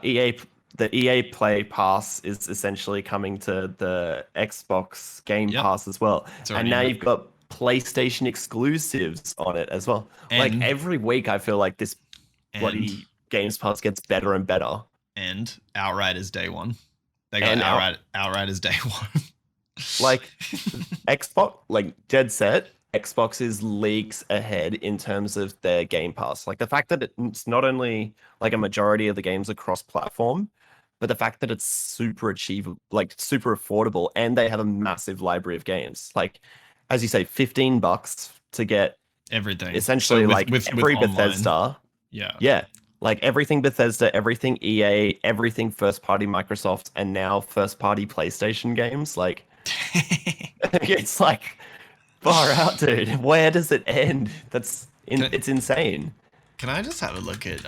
the EA Play Pass is essentially coming to the Xbox Game Pass as well. And now you've got PlayStation exclusives on it as well. And like every week, I feel like this bloody Games Pass gets better and better. And Outright is day one. They got Outright is day one. Like Xbox, like dead set, Xbox is leagues ahead in terms of their Game Pass. Like the fact that it's not only like a majority of the games across platform, but the fact that it's super achievable, like super affordable, and they have a massive library of games. Like, as you say, $15 to get everything. Essentially, so with every Bethesda. Yeah. Like everything Bethesda, everything EA, everything first party Microsoft, and now first party PlayStation games. Like, it's like far out, dude. Where does it end? It's insane. Can I just have a look at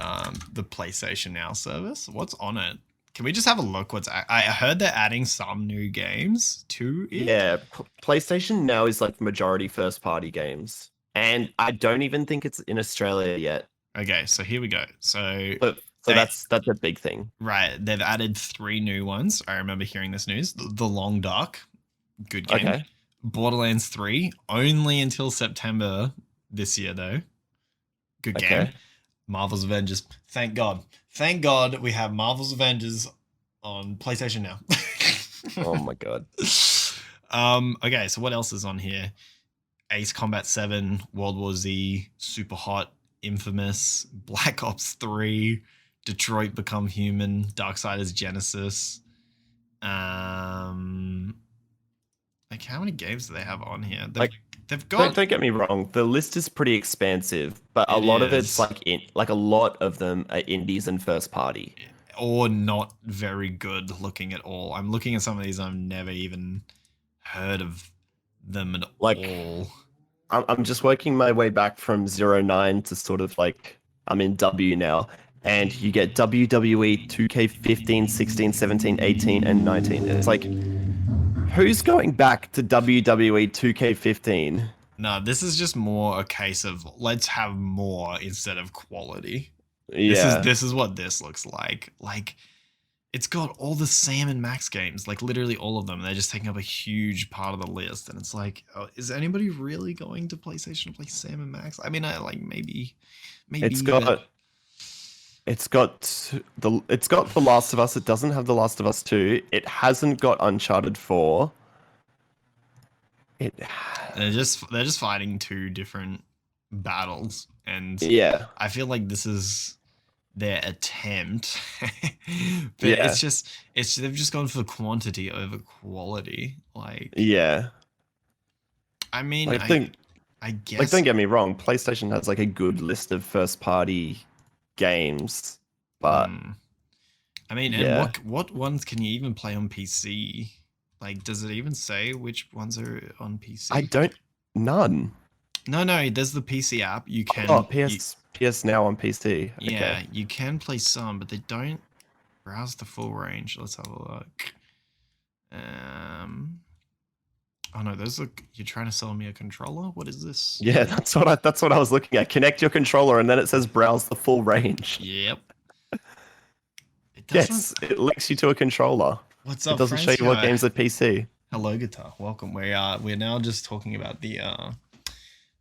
the PlayStation Now service? What's on it? Can we just have a look? I heard they're adding some new games to it. Yeah, PlayStation Now is like majority first party games, and I don't even think it's in Australia yet. Okay, so here we go. So that's a big thing, right? They've added 3 new ones. I remember hearing this news. The Long Dark, good game. Okay. Borderlands 3, only until September this year though. Good game. Marvel's Avengers. Thank God we have Marvel's Avengers on PlayStation Now. Oh my God. Okay, so what else is on here? Ace Combat 7, World War Z, Super Hot, Infamous, Black Ops 3, Detroit Become Human, Darksiders Genesis. Like how many games do they have on here? They've got. Don't get me wrong. The list is pretty expansive, but a lot of it's like a lot of them are indies and first party, or not very good looking at all. I'm looking at some of these. I've never even heard of them at all. I'm just working my way back from 09 to sort of like I'm in W now, and you get WWE 2K15, 16, 17, 18, and 19. It's like, who's going back to WWE 2K15? No, this is just more a case of let's have more instead of quality. Yeah. This is what this looks like. Like, it's got all the Sam and Max games, like literally all of them. They're just taking up a huge part of the list, and it's like, oh, is anybody really going to PlayStation to play Sam and Max? I mean, I like maybe, It's but got it's got The Last of Us. It doesn't have The Last of Us 2. It hasn't got Uncharted 4. It they're just fighting two different battles, and yeah. I feel like this is their attempt, but Yeah. it's they've just gone for quantity over quality. Like, Yeah. I mean, Like I like guess. don't get me wrong, PlayStation has like a good list of first party games, but Hmm. I mean, and yeah. what ones can you even play on PC? Like, does it even say which ones are on I PC? don't none. No, there's the PC app. You Oh, can, PS Now on PC. Okay. yeah, you can play some, but they don't browse the full range. Let's have a look. Oh no, those look. You're trying to sell me a controller? What is this? Yeah, that's what I was looking at. Connect your controller and then it says browse the full range. Yep. It doesn't. Yes, it links you to a controller. What's It up, doesn't show friends? you what games are PC. Hello, guitar. Welcome. We're now just talking about the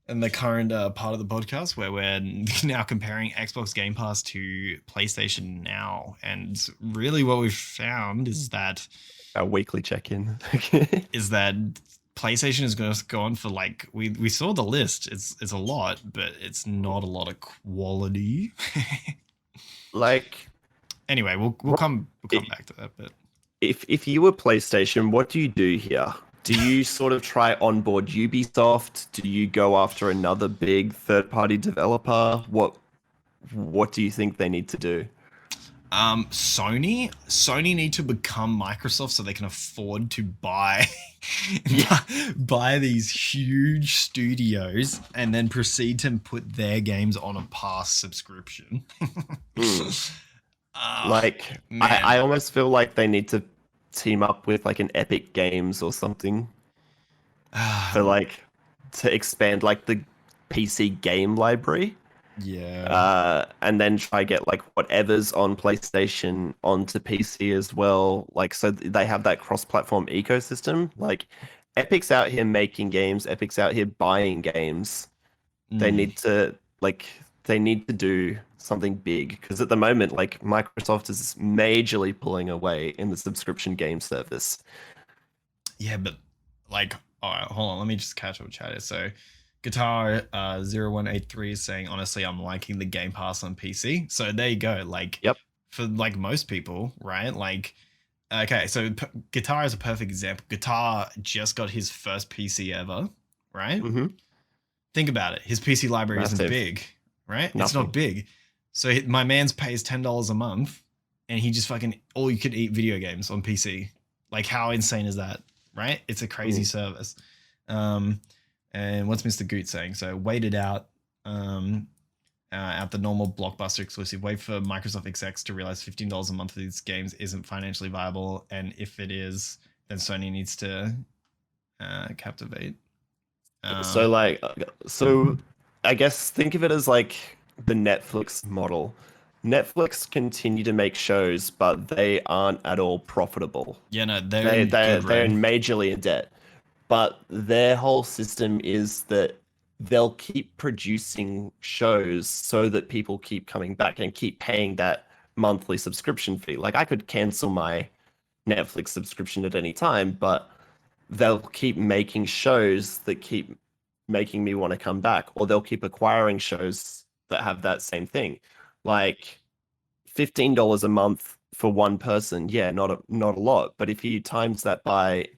in the current part of the podcast where we're now comparing Xbox Game Pass to PlayStation Now, and really what we've found is that Our weekly check-in. PlayStation is going to go on for, like, we saw the list. It's a lot, but it's not a lot of quality. Like, Anyway, we'll come back to that. But if you were PlayStation, what do you do here? Do you sort of try onboard Ubisoft? Do you go after another big third-party developer? What do you think they need to do? Sony need to become Microsoft so they can afford to buy buy these huge studios and then proceed to put their games on a pass subscription. Like, Man. I almost feel like they need to team up with like an Epic Games or something for like to expand like the PC game library. Yeah. And then try get like whatever's on PlayStation onto PC as well. Like, so they have that cross-platform ecosystem. Like, Epic's out here making games, Epic's out here buying games. They need to do something big because at the moment, like, Microsoft is majorly pulling away in the subscription game service. Yeah, but like, all right, hold on, let me just catch up with chat. So Guitar 0183 is saying, honestly, I'm liking the Game Pass on PC. So there you go. Like, Yep. For like most people, right? Like, okay, so Guitar is a perfect example. Guitar just got his first PC ever, right? Mm-hmm. Think about it. His PC library isn't big, right? It's not big. So my man's pays $10 a month, and he just fucking all you could eat video games on PC. Like, how insane is that, right? It's a crazy service. And what's Mr. Goot saying? So wait it out at the normal Blockbuster exclusive. Wait for Microsoft execs to realize $15 a month for these games isn't financially viable, and if it is, then Sony needs to captivate. So I guess think of it as like the Netflix model. Netflix continue to make shows, but they aren't at all profitable. Yeah, no, They're majorly in debt. But their whole system is that they'll keep producing shows so that people keep coming back and keep paying that monthly subscription fee. Like, I could cancel my Netflix subscription at any time, but they'll keep making shows that keep making me want to come back, or they'll keep acquiring shows that have that same thing. Like, $15 a month for one person, yeah, not a lot. But if you times that by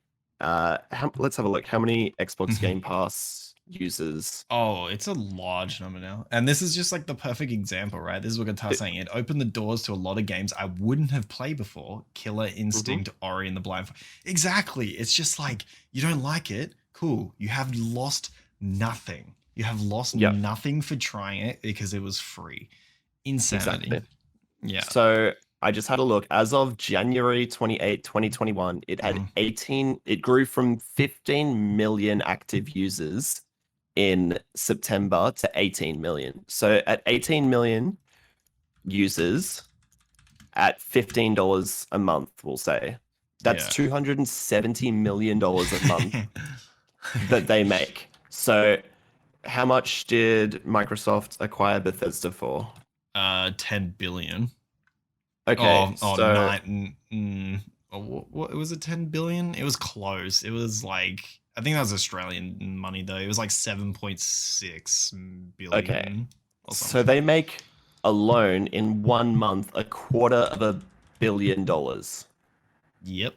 let's have a look. How many Xbox Game Pass users? Oh, it's a large number now. And this is just like the perfect example, right? This is what Guitar's saying. It opened the doors to a lot of games I wouldn't have played before. Killer Instinct, Ori and the Blind Forest. Exactly. It's just like, you don't like it? Cool. You have lost nothing. You have lost nothing for trying it because it was free. Insanity. Exactly. Yeah. So I just had a look. As of January 28, 2021, it had it grew from 15 million active users in September to 18 million. So at 18 million users, at $15 a month, we'll say. That's Yeah. $270 million a month that they make. So how much did Microsoft acquire Bethesda for? 10 billion. Okay, Oh, so nine. What was it? 10 billion? It was close. It was like, I think that was Australian money though. It was like 7.6 okay. billion or So something. they make alone in 1 month $250 million. Yep.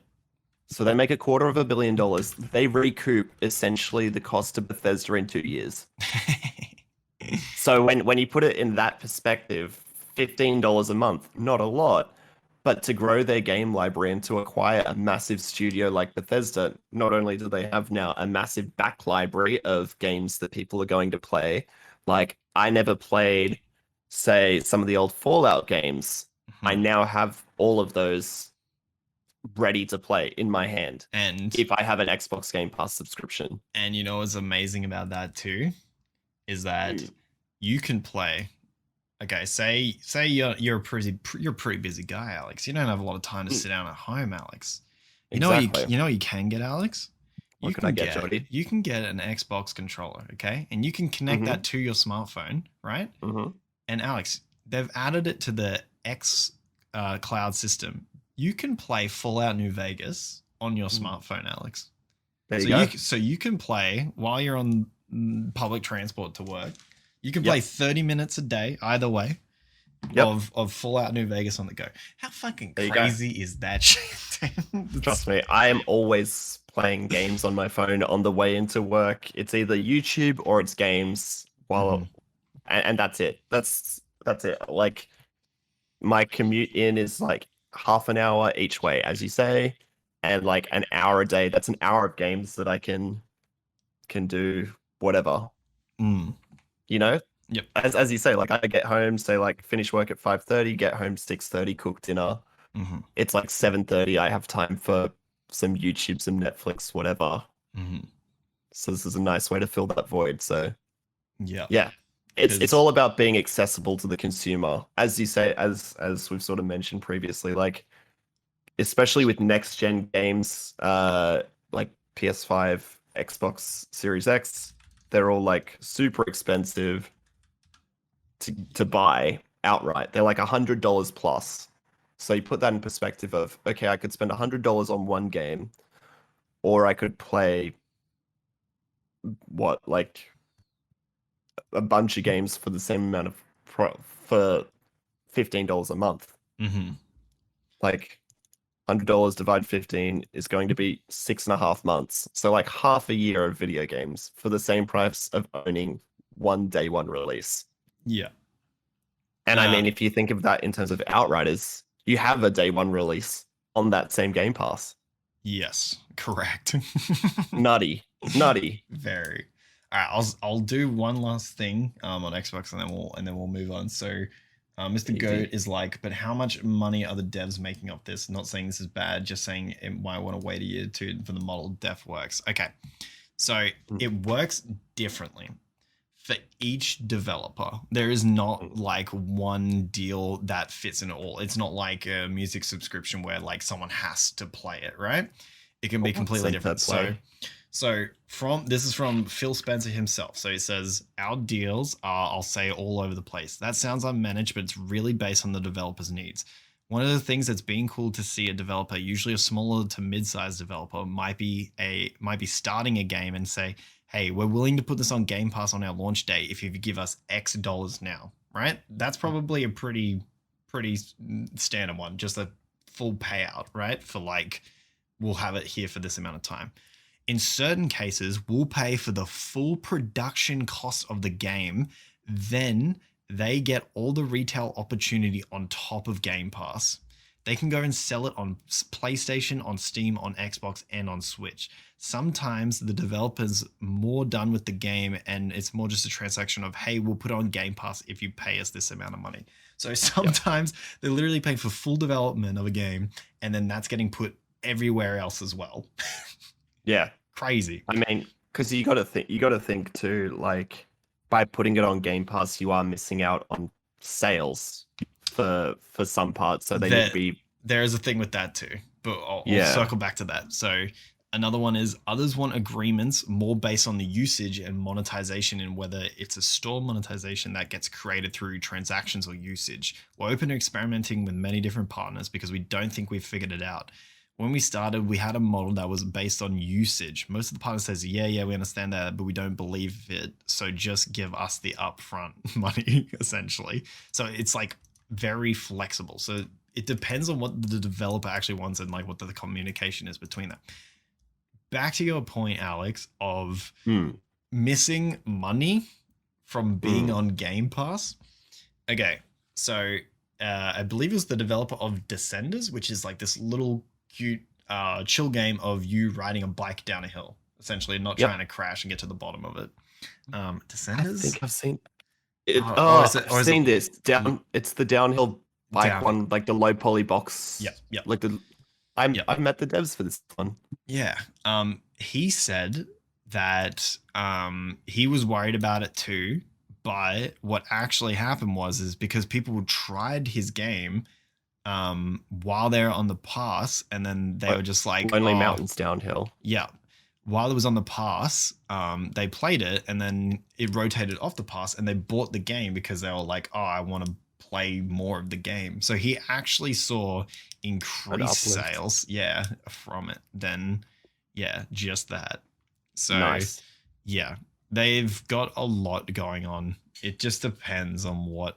So they make $250 million. They recoup essentially the cost of Bethesda in 2 years. So when you put it in that perspective, $15 a month, not a lot, but to grow their game library and to acquire a massive studio like Bethesda, not only do they have now a massive back library of games that people are going to play, like I never played, say, some of the old Fallout games. I Mhm. now have all of those ready to play in my hand And if I have an Xbox Game Pass subscription. you know what's amazing about that too is that Mm. you can play. Okay, say you're a pretty busy guy, Alex. You don't have a lot of time to Mm. sit down at home, Alex. Exactly. You know what you can get, Alex? What can I get, Jordy? You can get an Xbox controller, okay? And you can connect Mm-hmm. that to your smartphone, right? Mm-hmm. And Alex, they've added it to the cloud system. You can play Fallout New Vegas on your smartphone, Alex. There you go. So you can play while you're on public transport to work. You can Yep. play 30 minutes a day either way Yep. of Fallout New Vegas on the go. How fucking There you go. crazy is that shit? Trust me, I am always playing games on my phone on the way into work. It's either YouTube or it's games. While and that's it. That's it. Like my commute in is like half an hour each way, as you say, and like an hour a day. That's an hour of games that I can do whatever. Mm. You know, Yep. as you say, like I get home, say like finish work at 5:30, get home 6:30, cook dinner. Mm-hmm. It's like 7:30. I have time for some YouTube, some Netflix, whatever. Mm-hmm. So this is a nice way to fill that void. So Yeah. yeah, it's 'Cause- all about being accessible to the consumer, as you say, as we've sort of mentioned previously. Like especially with next gen games, like PS5, Xbox Series X, they're all like super expensive to buy outright. They're like $100 plus. So you put that in perspective of, okay, I could spend $100 on one game, or I could play what, like a bunch of games for the same amount of for $15 a month. Mm-hmm. Like $100 divided 15 is going to be 6.5 months. So like half a year of video games for the same price of owning one day one release. Yeah. And I mean, if you think of that in terms of Outriders, you have a day one release on that same Game Pass. Yes. Correct. Nutty. Very. All right. I'll do one last thing on Xbox and then we'll move on. So, Mr. Easy. Goat is like, but how much money are the devs making off this? Not saying this is bad, just saying it might want to wait a year or two for the model def works. Okay. So it works differently for each developer. There is not like one deal that fits in all. It's not like a music subscription where like someone has to play it, right? It can be completely different. So this is from Phil Spencer himself. So he says, our deals are, I'll say, all over the place. That sounds unmanaged, but it's really based on the developer's needs. One of the things that's been cool to see a developer, usually a smaller to mid-sized developer, might be starting a game and say, hey, we're willing to put this on Game Pass on our launch day if you give us X dollars now, right? That's probably a pretty standard one, just a full payout, right? For like, we'll have it here for this amount of time. In certain cases, we'll pay for the full production cost of the game. Then they get all the retail opportunity on top of Game Pass. They can go and sell it on PlayStation, on Steam, on Xbox, and on Switch. Sometimes the developer's more done with the game and it's more just a transaction of, hey, we'll put it on Game Pass if you pay us this amount of money. So sometimes they're literally paying for full development of a game and then that's getting put everywhere else as well. Yeah. Crazy. I mean, because you got to think too, like by putting it on Game Pass, you are missing out on sales for some parts, so they need to be. There is a thing with that too, but I'll circle back to that. So another one is others want agreements more based on the usage and monetization, and whether it's a store monetization that gets created through transactions or usage. We're open to experimenting with many different partners because we don't think we've figured it out. When we started, we had a model that was based on usage. Most of the partners says, yeah, we understand that, but we don't believe it. So just give us the upfront money, essentially. So it's like very flexible. So it depends on what the developer actually wants and like what the communication is between them. Back to your point, Alex, of missing money from being on Game Pass. Okay, so I believe it was the developer of Descenders, which is like this little cute chill game of you riding a bike down a hill, essentially not trying to crash and get to the bottom of it. Descenders? I think I've seen it. I've seen this. It's the downhill bike one, like the low poly box. Yeah. Like I've met the devs for this one. Yeah. He said that he was worried about it too, but what actually happened is because people tried his game while they're on the pass, and then they were just like Lonely Mountains Downhill. Yeah. While it was on the pass, they played it, and then it rotated off the pass, and they bought the game because they were like, oh, I want to play more of the game. So he actually saw increased sales, from it than just that. So nice. Yeah, they've got a lot going on. It just depends on what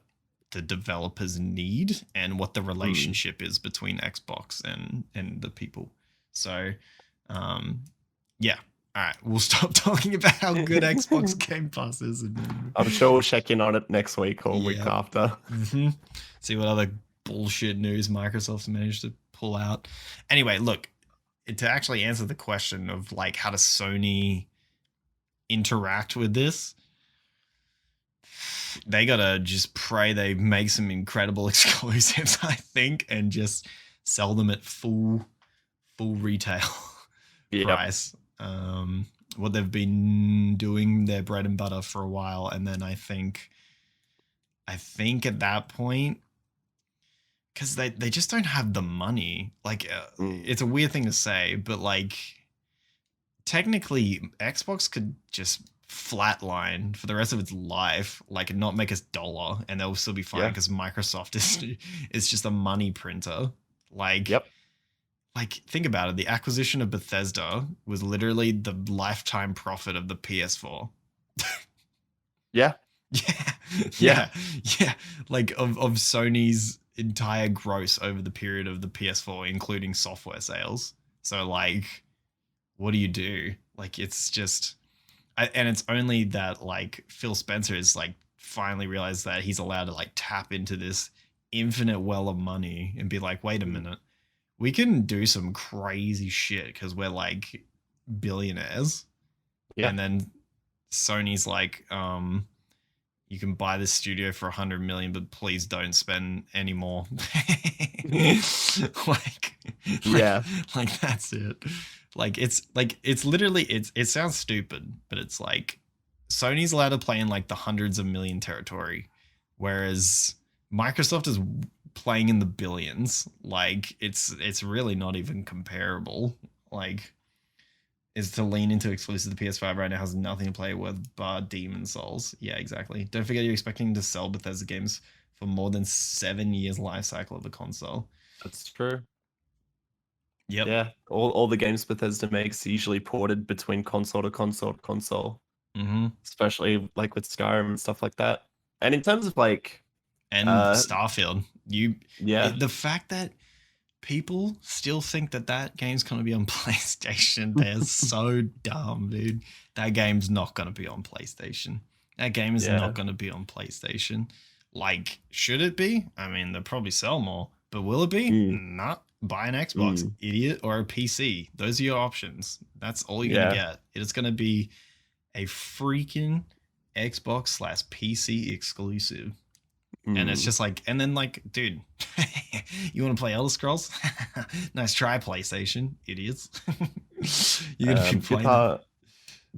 the developers need and what the relationship is between Xbox and the people. So yeah. All right, we'll stop talking about how good Xbox Game Pass is. I'm sure we'll check in on it next week or week after. See what other bullshit news Microsoft's managed to pull out. Anyway, look, to actually answer the question of like how does Sony interact with this, they gotta just pray they make some incredible exclusives, I think, and just sell them at full retail price. What they've been doing their bread and butter for a while, and then I think at that point, because they just don't have the money. Like it's a weird thing to say, but like technically Xbox could just flatline for the rest of its life, like not make us dollar, and they'll still be fine because Microsoft is just a money printer. Like like, think about it. The acquisition of Bethesda was literally the lifetime profit of the PS4. Yeah. Like, of Sony's entire gross over the period of the PS4, including software sales. So, like, what do you do? Like, it's just... And it's only that, like, Phil Spencer is, like, finally realized that he's allowed to, like, tap into this infinite well of money and be like, wait a minute. We can do some crazy shit because we're like billionaires. Yeah. And then Sony's like, you can buy this studio for $100 million, but please don't spend any more. like that's it. It's literally, it sounds stupid, but it's like Sony's allowed to play in like the hundreds of million territory, whereas Microsoft is playing in the billions. Like it's really not even comparable. Like, is to lean into exclusive. The PS5 right now has nothing to play with bar Demon Souls. Yeah, exactly. Don't forget you're expecting to sell Bethesda games for more than 7 years life cycle of the console. That's true. Yep. Yeah, all the games Bethesda makes usually ported between console to console to console. Especially like with Skyrim and stuff like that. And in terms of like Starfield, the fact that people still think that game's gonna be on PlayStation, they're so dumb, dude. That game's not gonna be on PlayStation. That game is not gonna be on PlayStation. Like, should it be? I mean, they'll probably sell more, but will it be? Not. Buy an Xbox, idiot, or a PC. Those are your options. That's all you're gonna get. It's gonna be a freaking Xbox/PC exclusive. And it's just like, and then like, dude, you want to play Elder Scrolls? Nice try, PlayStation, idiots. You're gonna be playing.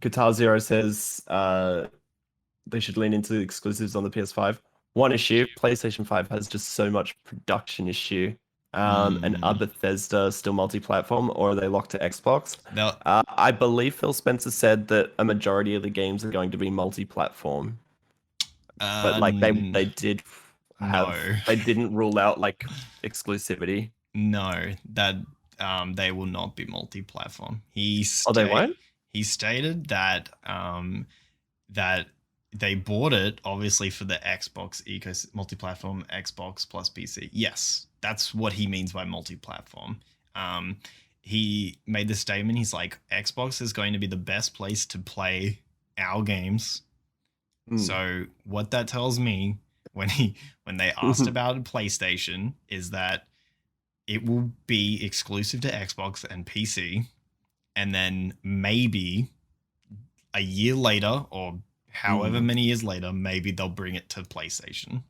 Guitar Zero says they should lean into exclusives on the PS5. one issue, PlayStation 5 has just so much production issue. And are Mm. Bethesda still multi-platform, or are they locked to Xbox? Now, I believe Phil Spencer said that a majority of the games are going to be multi-platform, but like they did no, they didn't rule out like exclusivity. no, that they will not be multi-platform. Oh, they won't? He stated that that they bought it obviously for the Xbox multi-platform, Xbox plus PC. Yes, that's what he means by multi-platform. He made the statement. He's like, Xbox is going to be the best place to play our games. So what that tells me when they asked about PlayStation is that it will be exclusive to Xbox and PC, and then maybe a year later or however many years later, maybe they'll bring it to PlayStation.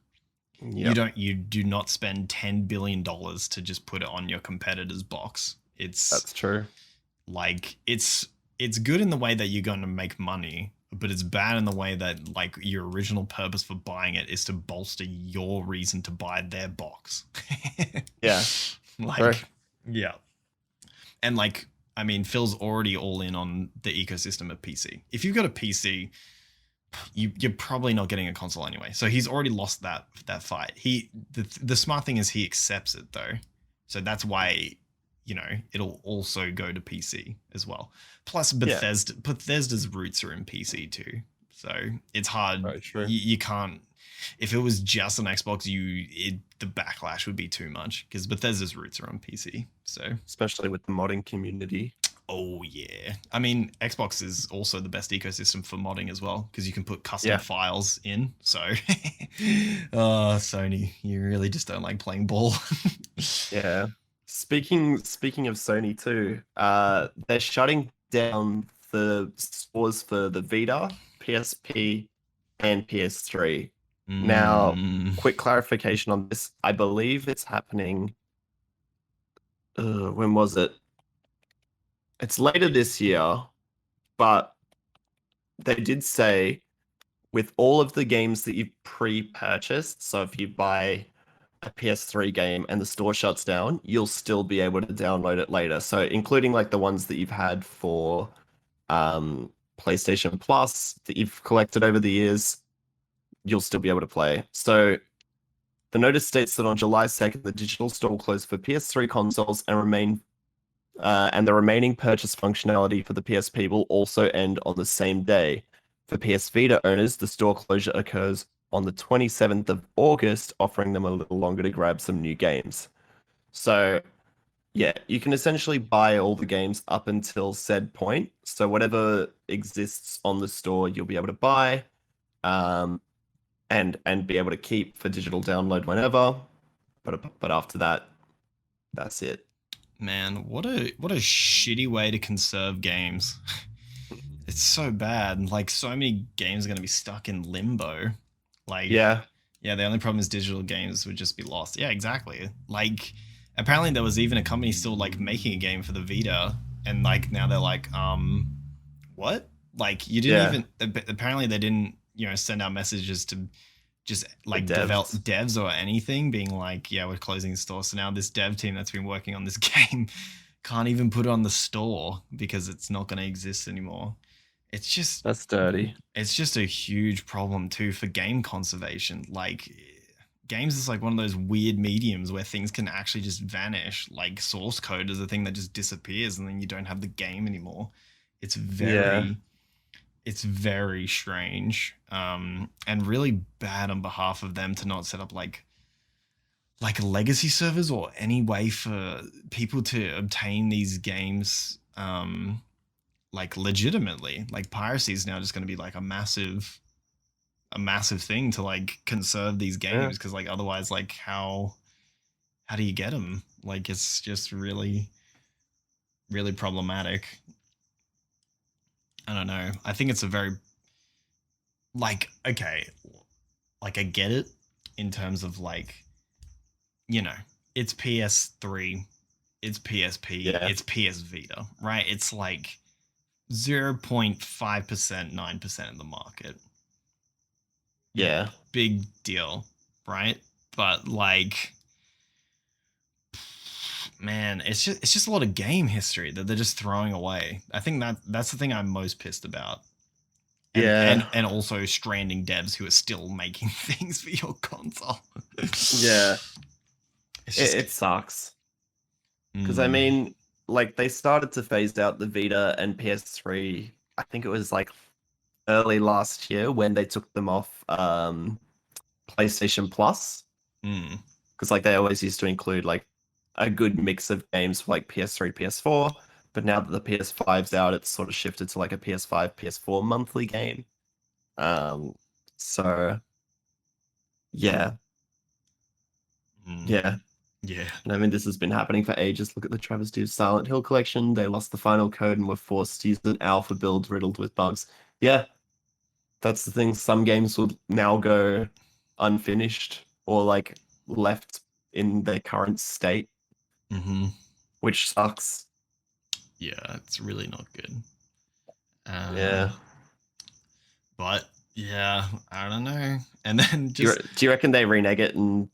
Yep. You do not spend $10 billion to just put it on your competitor's box. That's true. Like it's good in the way that you're going to make money, but it's bad in the way that like your original purpose for buying it is to bolster your reason to buy their box. Yeah. Like, True. yeah. And like, I mean, Phil's already all in on the ecosystem of PC. If you've got a PC, you're probably not getting a console anyway. So he's already lost that fight. The smart thing is he accepts it though. So that's why, you know, it'll also go to PC as well. Plus Bethesda's roots are in PC too. So it's hard. Right, true. You can't, if it was just an Xbox, the backlash would be too much because Bethesda's roots are on PC. So especially with the modding community. oh yeah, I mean Xbox is also the best ecosystem for modding as well because you can put custom files in. So, oh Sony, you really just don't like playing ball. Yeah. Speaking of Sony too, they're shutting down the stores for the Vita, PSP, and PS3. Now, quick clarification on this. I believe it's happening. When was it? It's later this year, but they did say with all of the games that you've pre-purchased, so if you buy a PS3 game and the store shuts down, you'll still be able to download it later. So including like the ones that you've had for PlayStation Plus that you've collected over the years, you'll still be able to play. So the notice states that on July 2nd, the digital store will close for PS3 consoles and the remaining purchase functionality for the PSP will also end on the same day. For PS Vita owners, the store closure occurs on the 27th of August, offering them a little longer to grab some new games. So, yeah, you can essentially buy all the games up until said point. So whatever exists on the store, you'll be able to buy, and be able to keep for digital download whenever. But after that, that's it. Man, what a shitty way to conserve games. It's so bad. Like so many games are going to be stuck in limbo. Like yeah, the only problem is digital games would just be lost. Yeah, exactly. Like apparently there was even a company still like making a game for the Vita and like now they're like what? Like you didn't even apparently they didn't, you know, send out messages to just like develop devs or anything being like, yeah, we're closing the store. So now this dev team that's been working on this game can't even put it on the store because it's not going to exist anymore. It's just that's dirty. It's just a huge problem too for game conservation. Like games is like one of those weird mediums where things can actually just vanish. Like source code is a thing that just disappears and then you don't have the game anymore. It's very it's very strange and really bad on behalf of them to not set up like legacy servers or any way for people to obtain these games like legitimately. Like piracy is now just going to be like a massive thing to like conserve these games because like otherwise like how do you get them? Like it's just really problematic. I don't know. I think it's a very like okay, like I get it in terms of like, you know, it's PS3, it's PSP, it's PS Vita, right? It's like 0.5%, 9% of the market. Yeah. Big deal. right? But like, man, it's just a lot of game history that they're just throwing away. I think that's the thing I'm most pissed about. And Yeah. and also stranding devs who are still making things for your console. Yeah. It's It, just it sucks. Because I mm, mean, like they started to phase out the Vita and PS3. I think it was like early last year when they took them off PlayStation Plus. mm, Because like they always used to include like a good mix of games for like PS3, PS4. But now that the PS5's out, it's sort of shifted to like a PS5, PS4 monthly game. Um, so yeah, mm, yeah. yeah. And I mean, this has been happening for ages. Look at the Travis Dude Silent Hill collection. They lost the final code and were forced to use an alpha build riddled with bugs. Yeah, that's the thing. Some games will now go unfinished or like left in their current state, Mm-hmm. which sucks. Yeah, it's really not good. Yeah. But yeah, I don't know. And then Do you, just do you reckon they renege it and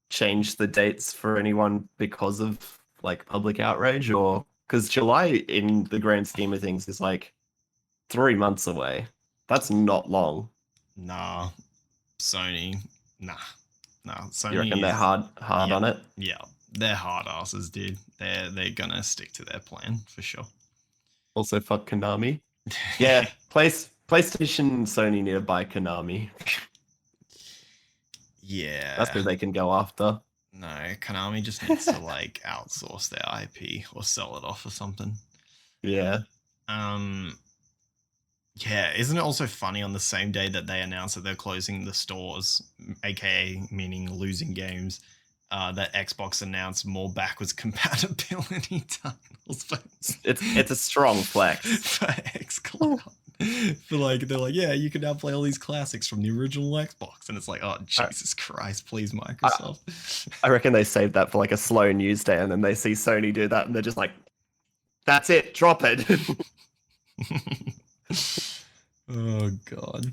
change the dates for anyone because of like public outrage, or because July in the grand scheme of things is like 3 months away. That's not long. nah, Sony, nah, nah. You reckon Sony they're is hard yeah, on it? yeah. They're hard asses, dude. They're gonna stick to their plan for sure. Also, fuck Konami. Yeah, PlayStation and Sony need to buy Konami. That's Yeah. who they can go after. No, Konami just needs to like outsource their IP or sell it off or something. Yeah. Um, yeah, isn't it also funny on the same day that they announced that they're closing the stores, aka meaning losing games, that Xbox announced more backwards compatibility titles for, It's a strong flex. for XCloud. For like they're like, yeah, you can now play all these classics from the original Xbox, and it's like, oh Jesus Christ, please Microsoft. I reckon they saved that for like a slow news day, and then they see Sony do that, and they're just like, "That's it, drop it." Oh God.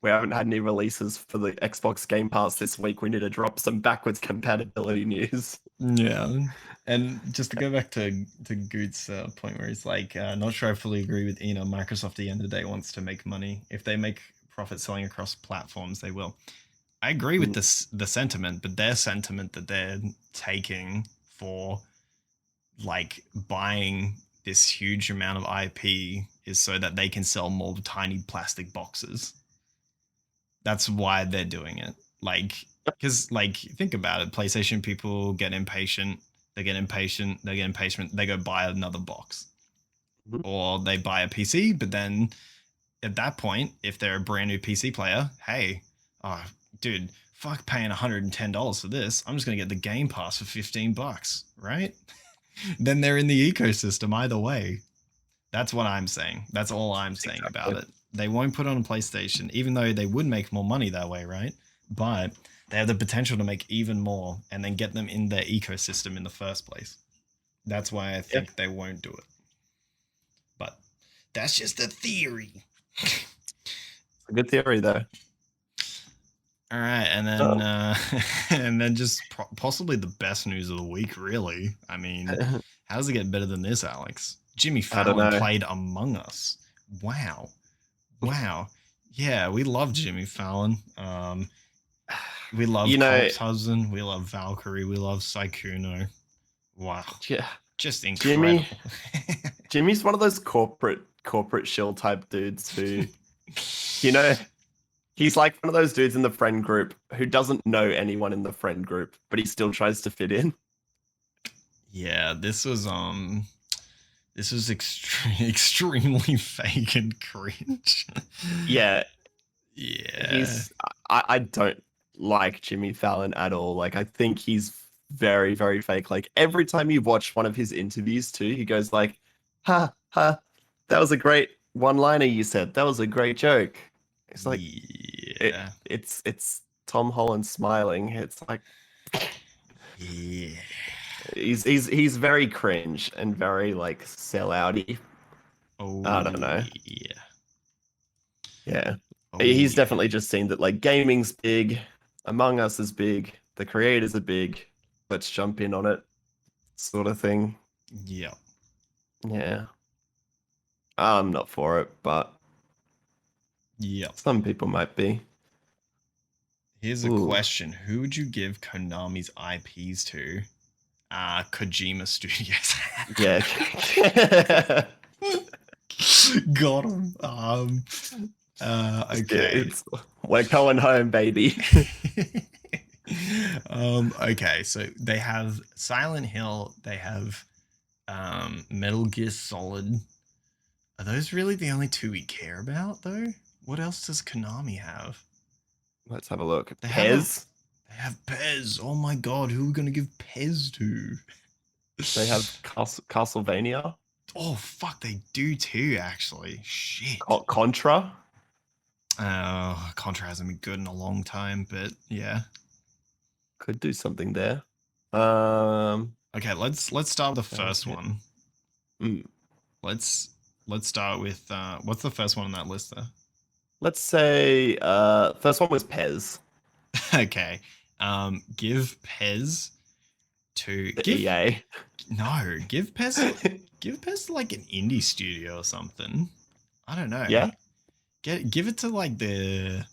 We haven't had any releases for the Xbox Game Pass this week. We need to drop some backwards compatibility news. Yeah. And just to go back to Goot's point where he's like, not sure I fully agree with Eeenaa. Microsoft at the end of the day wants to make money. If they make profit selling across platforms, they will. I agree with this the sentiment, but their sentiment that they're taking for like buying this huge amount of IP is so that they can sell more tiny plastic boxes. That's why they're doing it. Like, because like think about it, PlayStation people get impatient. They get impatient. They get impatient. They go buy another box, or they buy a PC. But then at that point, if they're a brand new PC player, hey, oh, dude, fuck paying $110 for this. I'm just gonna get the Game Pass for $15, right? Then they're in the ecosystem either way. That's what I'm saying. That's all I'm saying about it. They won't put on a PlayStation, even though they would make more money that way, right? But they have the potential to make even more and then get them in their ecosystem in the first place. That's why I think they won't do it. But that's just a theory. It's a good theory, though. All right, and then and then just possibly the best news of the week, really. I mean, how does it get better than this, Alex? Jimmy Fallon played Among Us. Wow. Wow. Yeah, we love Jimmy Fallon. We love Corpse Husband. We love Valkyrie. We love Saikuno. Wow. Yeah. Just incredible. Jimmy's one of those corporate shill type dudes who, he's like one of those dudes in the friend group who doesn't know anyone in the friend group, but he still tries to fit in. Yeah, this was extremely fake and cringe. Yeah. Yeah. I don't like Jimmy Fallon at all. Like, I think he's very, very fake. Like, every time you watch one of his interviews too, he goes like, ha, ha, that was a great one-liner you said. That was a great joke. It's like, yeah. It's Tom Holland smiling. It's like, yeah. He's very cringe and very like sellouty. Oh, I don't know. Yeah. Yeah. He's definitely just seen that like gaming's big. Among Us is big. The creators are big. Let's jump in on it, sort of thing. Yeah. Yeah. I'm not for it, but Yeah. some people might be. Here's a Ooh. question. Who would you give Konami's IPs to? Kojima Studios. Yeah. Got him. Okay. We're going home, baby. Okay, so they have Silent Hill, they have Metal Gear Solid. Are those really the only two we care about though? What else does Konami have? Let's have a look. They Pez. They have Pez. Oh my god, who are we gonna give Pez to? They have Castlevania. Oh fuck, they do too. Actually, shit. Contra. Contra hasn't been good in a long time, but yeah. Could do something there. Okay, let's start with the first Okay. one. Mm. Let's start with what's the first one on that list there? Let's say first one was Pez. Okay. Give Pez to EA. No, give Pez to like an indie studio or something. I don't know. Yeah. Give it to like the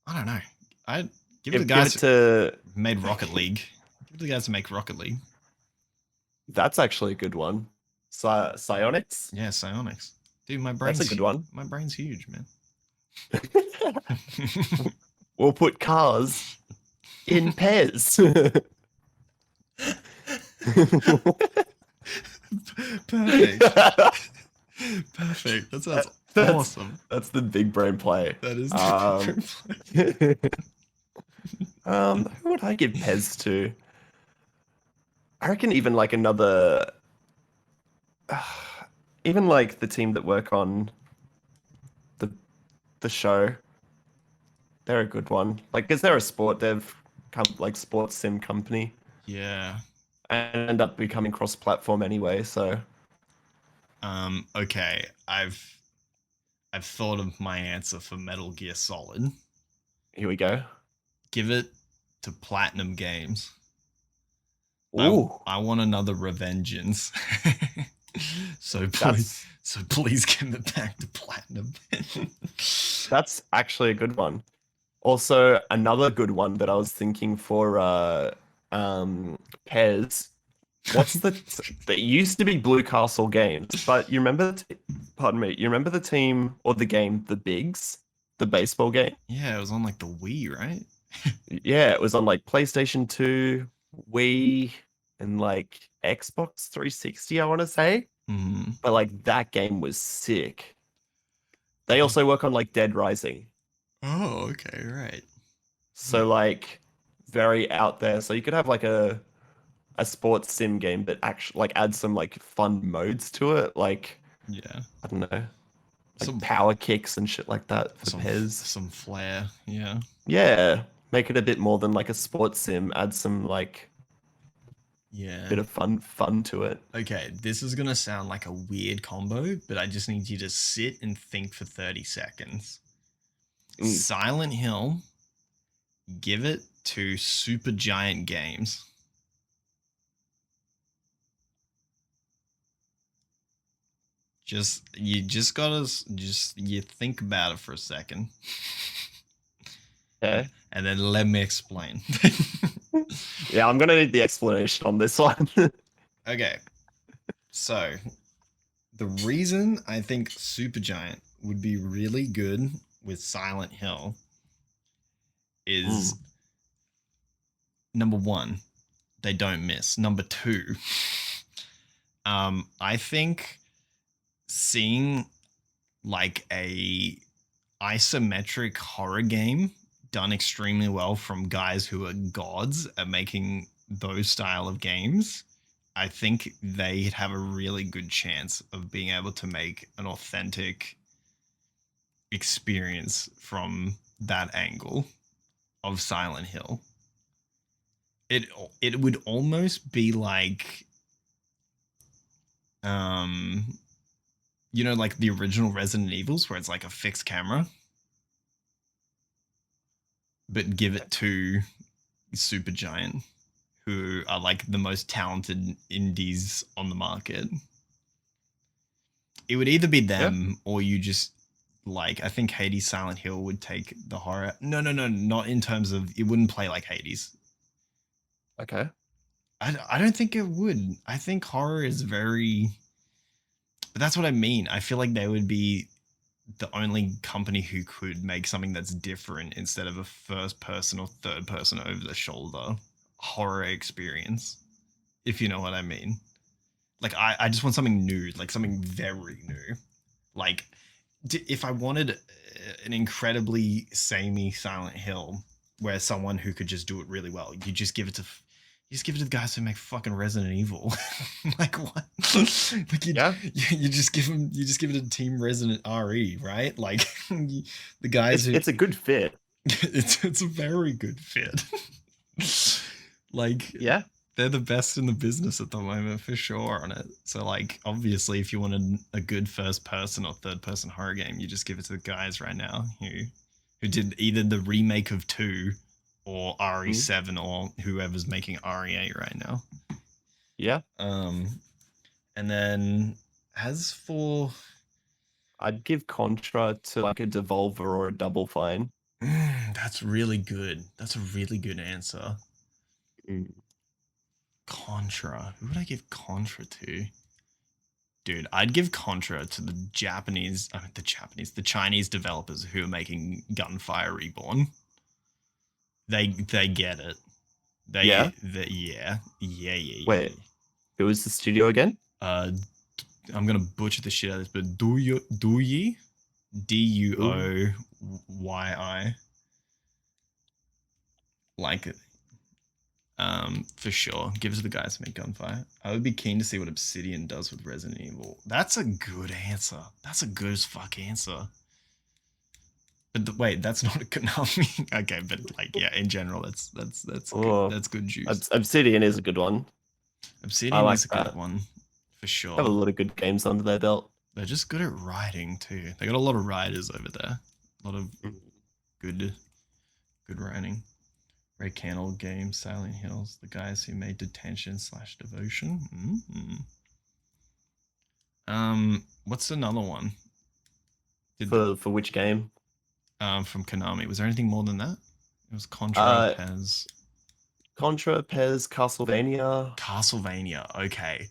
I don't know. I give it to Give guys it to who made Rocket League. Give it to the guys who make Rocket League. That's actually a good one. Psionics. Yeah, Psionics. Dude, my brain's That's a good one. My brain's huge, man. We'll put cars in Pez. Perfect. Perfect. That sounds awesome. That's the big brain play. That is the big brain play. Who would I give Pez to? I reckon even like another, even like the team that work on the show. They're a good one. Like, is there a sport dev, like sports sim company, Yeah. and end up becoming cross-platform anyway? So, Okay. I've thought of my answer for Metal Gear Solid. here we go. Give it to Platinum Games. Ooh, I want another Revengeance. so please give it back to Platinum. that's actually a good one. Also, another good one that I was thinking for Pez. What's that used to be Blue Castle Games, but you remember pardon me, you remember the team or the game The Bigs, the baseball game? Yeah, it was on like the Wii, right? Yeah, it was on like PlayStation 2, Wii, and like Xbox 360, I want to say. Mm. But like that game was sick. They also work on like Dead Rising. Oh, okay, right. So like very out there. So you could have like a sports sim game that actually like adds some like fun modes to it. Like Yeah. I don't know, like Some power kicks and shit like that for Pez. some flair, yeah. Yeah, make it a bit more than like a sports sim. Add some like Yeah. bit of fun to it. Okay, this is gonna sound like a weird combo, but I just need you to sit and think for 30 seconds. Silent Hill, give it to Super Giant Games. You just gotta you think about it for a second. Okay. And then let me explain. Yeah, I'm gonna need the explanation on this one. Okay. So the reason I think Supergiant would be really good with Silent Hill is number one, they don't miss. Number two, I think seeing like a isometric horror game done extremely well from guys who are gods at making those style of games, I think they'd have a really good chance of being able to make an authentic experience from that angle of Silent Hill. It would almost be like you know, like the original Resident Evils where it's like a fixed camera. but give it to Supergiant, who are like the most talented indies on the market. It would either be them or you just like, I think Hades Silent Hill would take the horror. No, not in terms of it wouldn't play like Hades. Okay. I don't think it would. I think horror is very, but that's what I mean. I feel like they would be the only company who could make something that's different instead of a first person or third person over the shoulder horror experience, if you know what I mean. Like, I just want something new, like something very new. Like, if I wanted an incredibly samey Silent Hill where someone who could just do it really well, you just give it to the guys who make fucking Resident Evil. Like, what? Like, you just give it to Team Resident RE, right? Like, the guys it's a good fit. It's a very good fit. Like, yeah, they're the best in the business at the moment for sure on it. So, like, obviously, if you wanted a good first person or third person horror game, you just give it to the guys right now who did either the remake of 2 or RE7 or whoever's making RE8 right now. Yeah. And then as for, I'd give Contra to like a Devolver or a Double Fine. That's really good. That's a really good answer. Contra. Who would I give Contra to? Dude, I'd give Contra to the Chinese developers who are making Gunfire Reborn. They get it. Yeah. Wait, who is the studio again? I'm gonna butcher the shit out of this, but Douyi, Duoyi, like it. For sure. Give it to the guys who make Gunfire. I would be keen to see what Obsidian does with Resident Evil. That's a good answer. That's a good as fuck answer. But wait, that's not a Konami. Okay, but like, yeah, in general, that's good. That's good juice. Obsidian is a good one. Obsidian is a good one for sure. They have a lot of good games under their belt. They're just good at writing too. They got a lot of writers over there. A lot of good writing. Red Candle Games, Silent Hills, the guys who made Detention/Devotion. What's another one? For which game? From Konami. Was there anything more than that? It was Contra, PES. Contra, PES, Castlevania. Castlevania. Okay.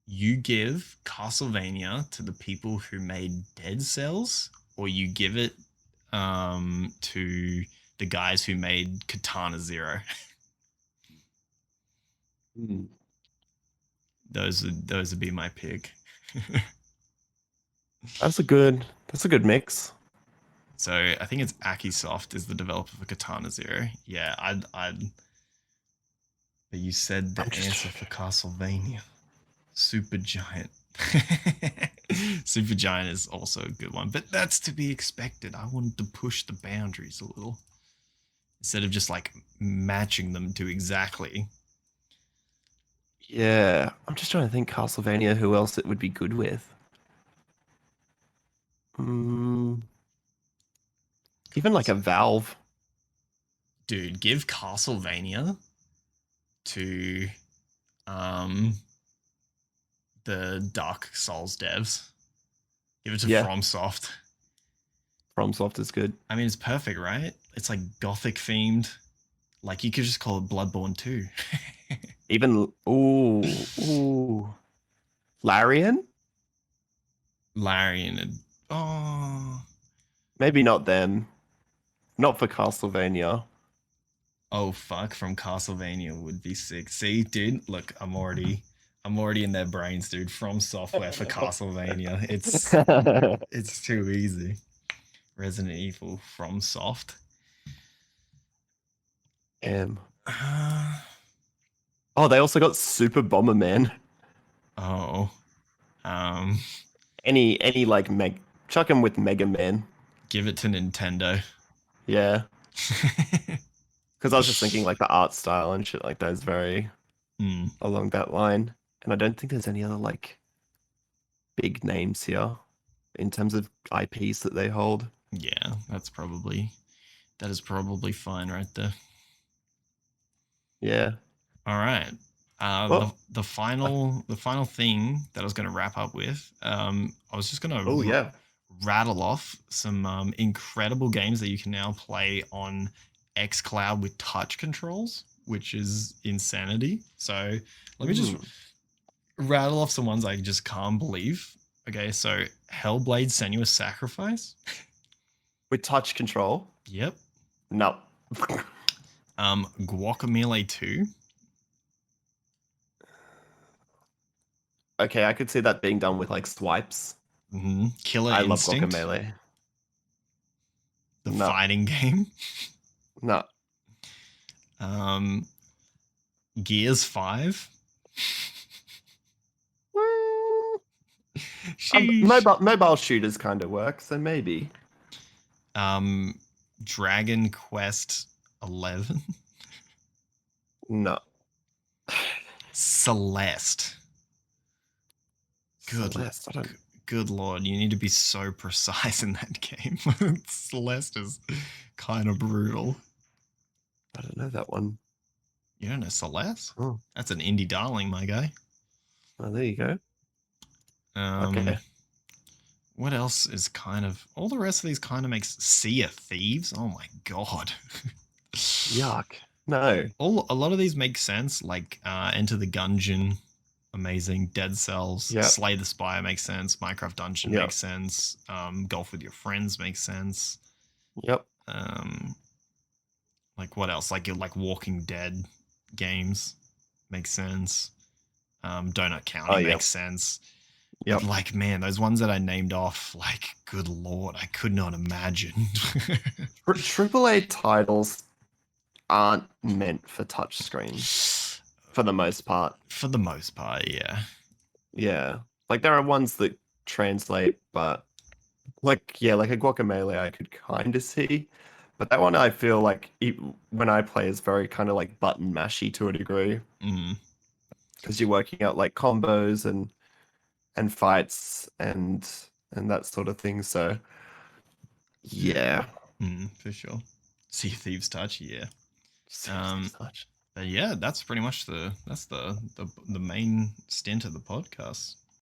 You give Castlevania to the people who made Dead Cells, or you give it to the guys who made Katana Zero. Those would be my pick. That's a good mix. So I think it's Akisoft is the developer for Katana Zero. Yeah, I'd. But you said the answer for Castlevania, Supergiant. Supergiant is also a good one, but that's to be expected. I wanted to push the boundaries a little instead of just like matching them to exactly. Yeah, I'm just trying to think Castlevania, who else it would be good with. Even like a Valve. Dude, give Castlevania to the Dark Souls devs. Give it to FromSoft. FromSoft is good. I mean, it's perfect, right? It's like gothic themed. Like, you could just call it Bloodborne 2. Even Larian? Oh. Maybe not them. Not for Castlevania. Oh fuck, from Castlevania would be sick. See, dude, look, I'm already in their brains, dude. From Software for Castlevania. It's too easy. Resident Evil from Soft. Oh, they also got Super Bomberman. Oh. Any like chuck him with Mega Man. Give it to Nintendo. Yeah. Because I was just thinking like the art style and shit like that is very along that line. And I don't think there's any other like big names here in terms of IPs that they hold. Yeah, that's probably That is probably fine right there. Yeah. All right. Well, The final thing that I was going to wrap up with, I was just going oh to yeah. rattle off some incredible games that you can now play on xCloud with touch controls, which is insanity. So let me just rattle off some ones I just can't believe. Okay, so Hellblade: Senua's Sacrifice. With touch control. Yep. No. Guacamelee 2. Okay, I could see that being done with like swipes. Killer I love Instinct. Guacamelee. The No. fighting game. No. Gears 5. Sheesh. Mobile shooters kind of work, so maybe. Dragon Quest 11. No. Celeste. Celeste, I don't. Good lord, you need to be so precise in that game. Celeste is kind of brutal. I don't know that one. You don't know Celeste? Oh, That's an indie darling, my guy. well, there you go. Okay. What else is kind of... All the rest of these kind of makes... Sea of Thieves? Oh my god. Yuck. No. A lot of these make sense, like Enter the Gungeon, amazing. Dead Cells, Yep. Slay the Spire makes sense. Minecraft Dungeon Yep. makes sense. Golf with Your Friends makes sense. Yep. Like what else? Like Walking Dead games makes sense. Donut County makes sense. Yep. But like, man, those ones that I named off, like, good lord, I could not imagine. AAA titles aren't meant for touchscreens for the most part. For the most part, yeah. Yeah. Like there are ones that translate, but like a Guacamelee I could kind of see. But that one I feel like when I play is very kind of like button mashy to a degree. Because you're working out like combos and fights and that sort of thing. So yeah. For sure. Sea of Thieves Touch, yeah. Touch. But yeah, that's pretty much the main stint of the podcast.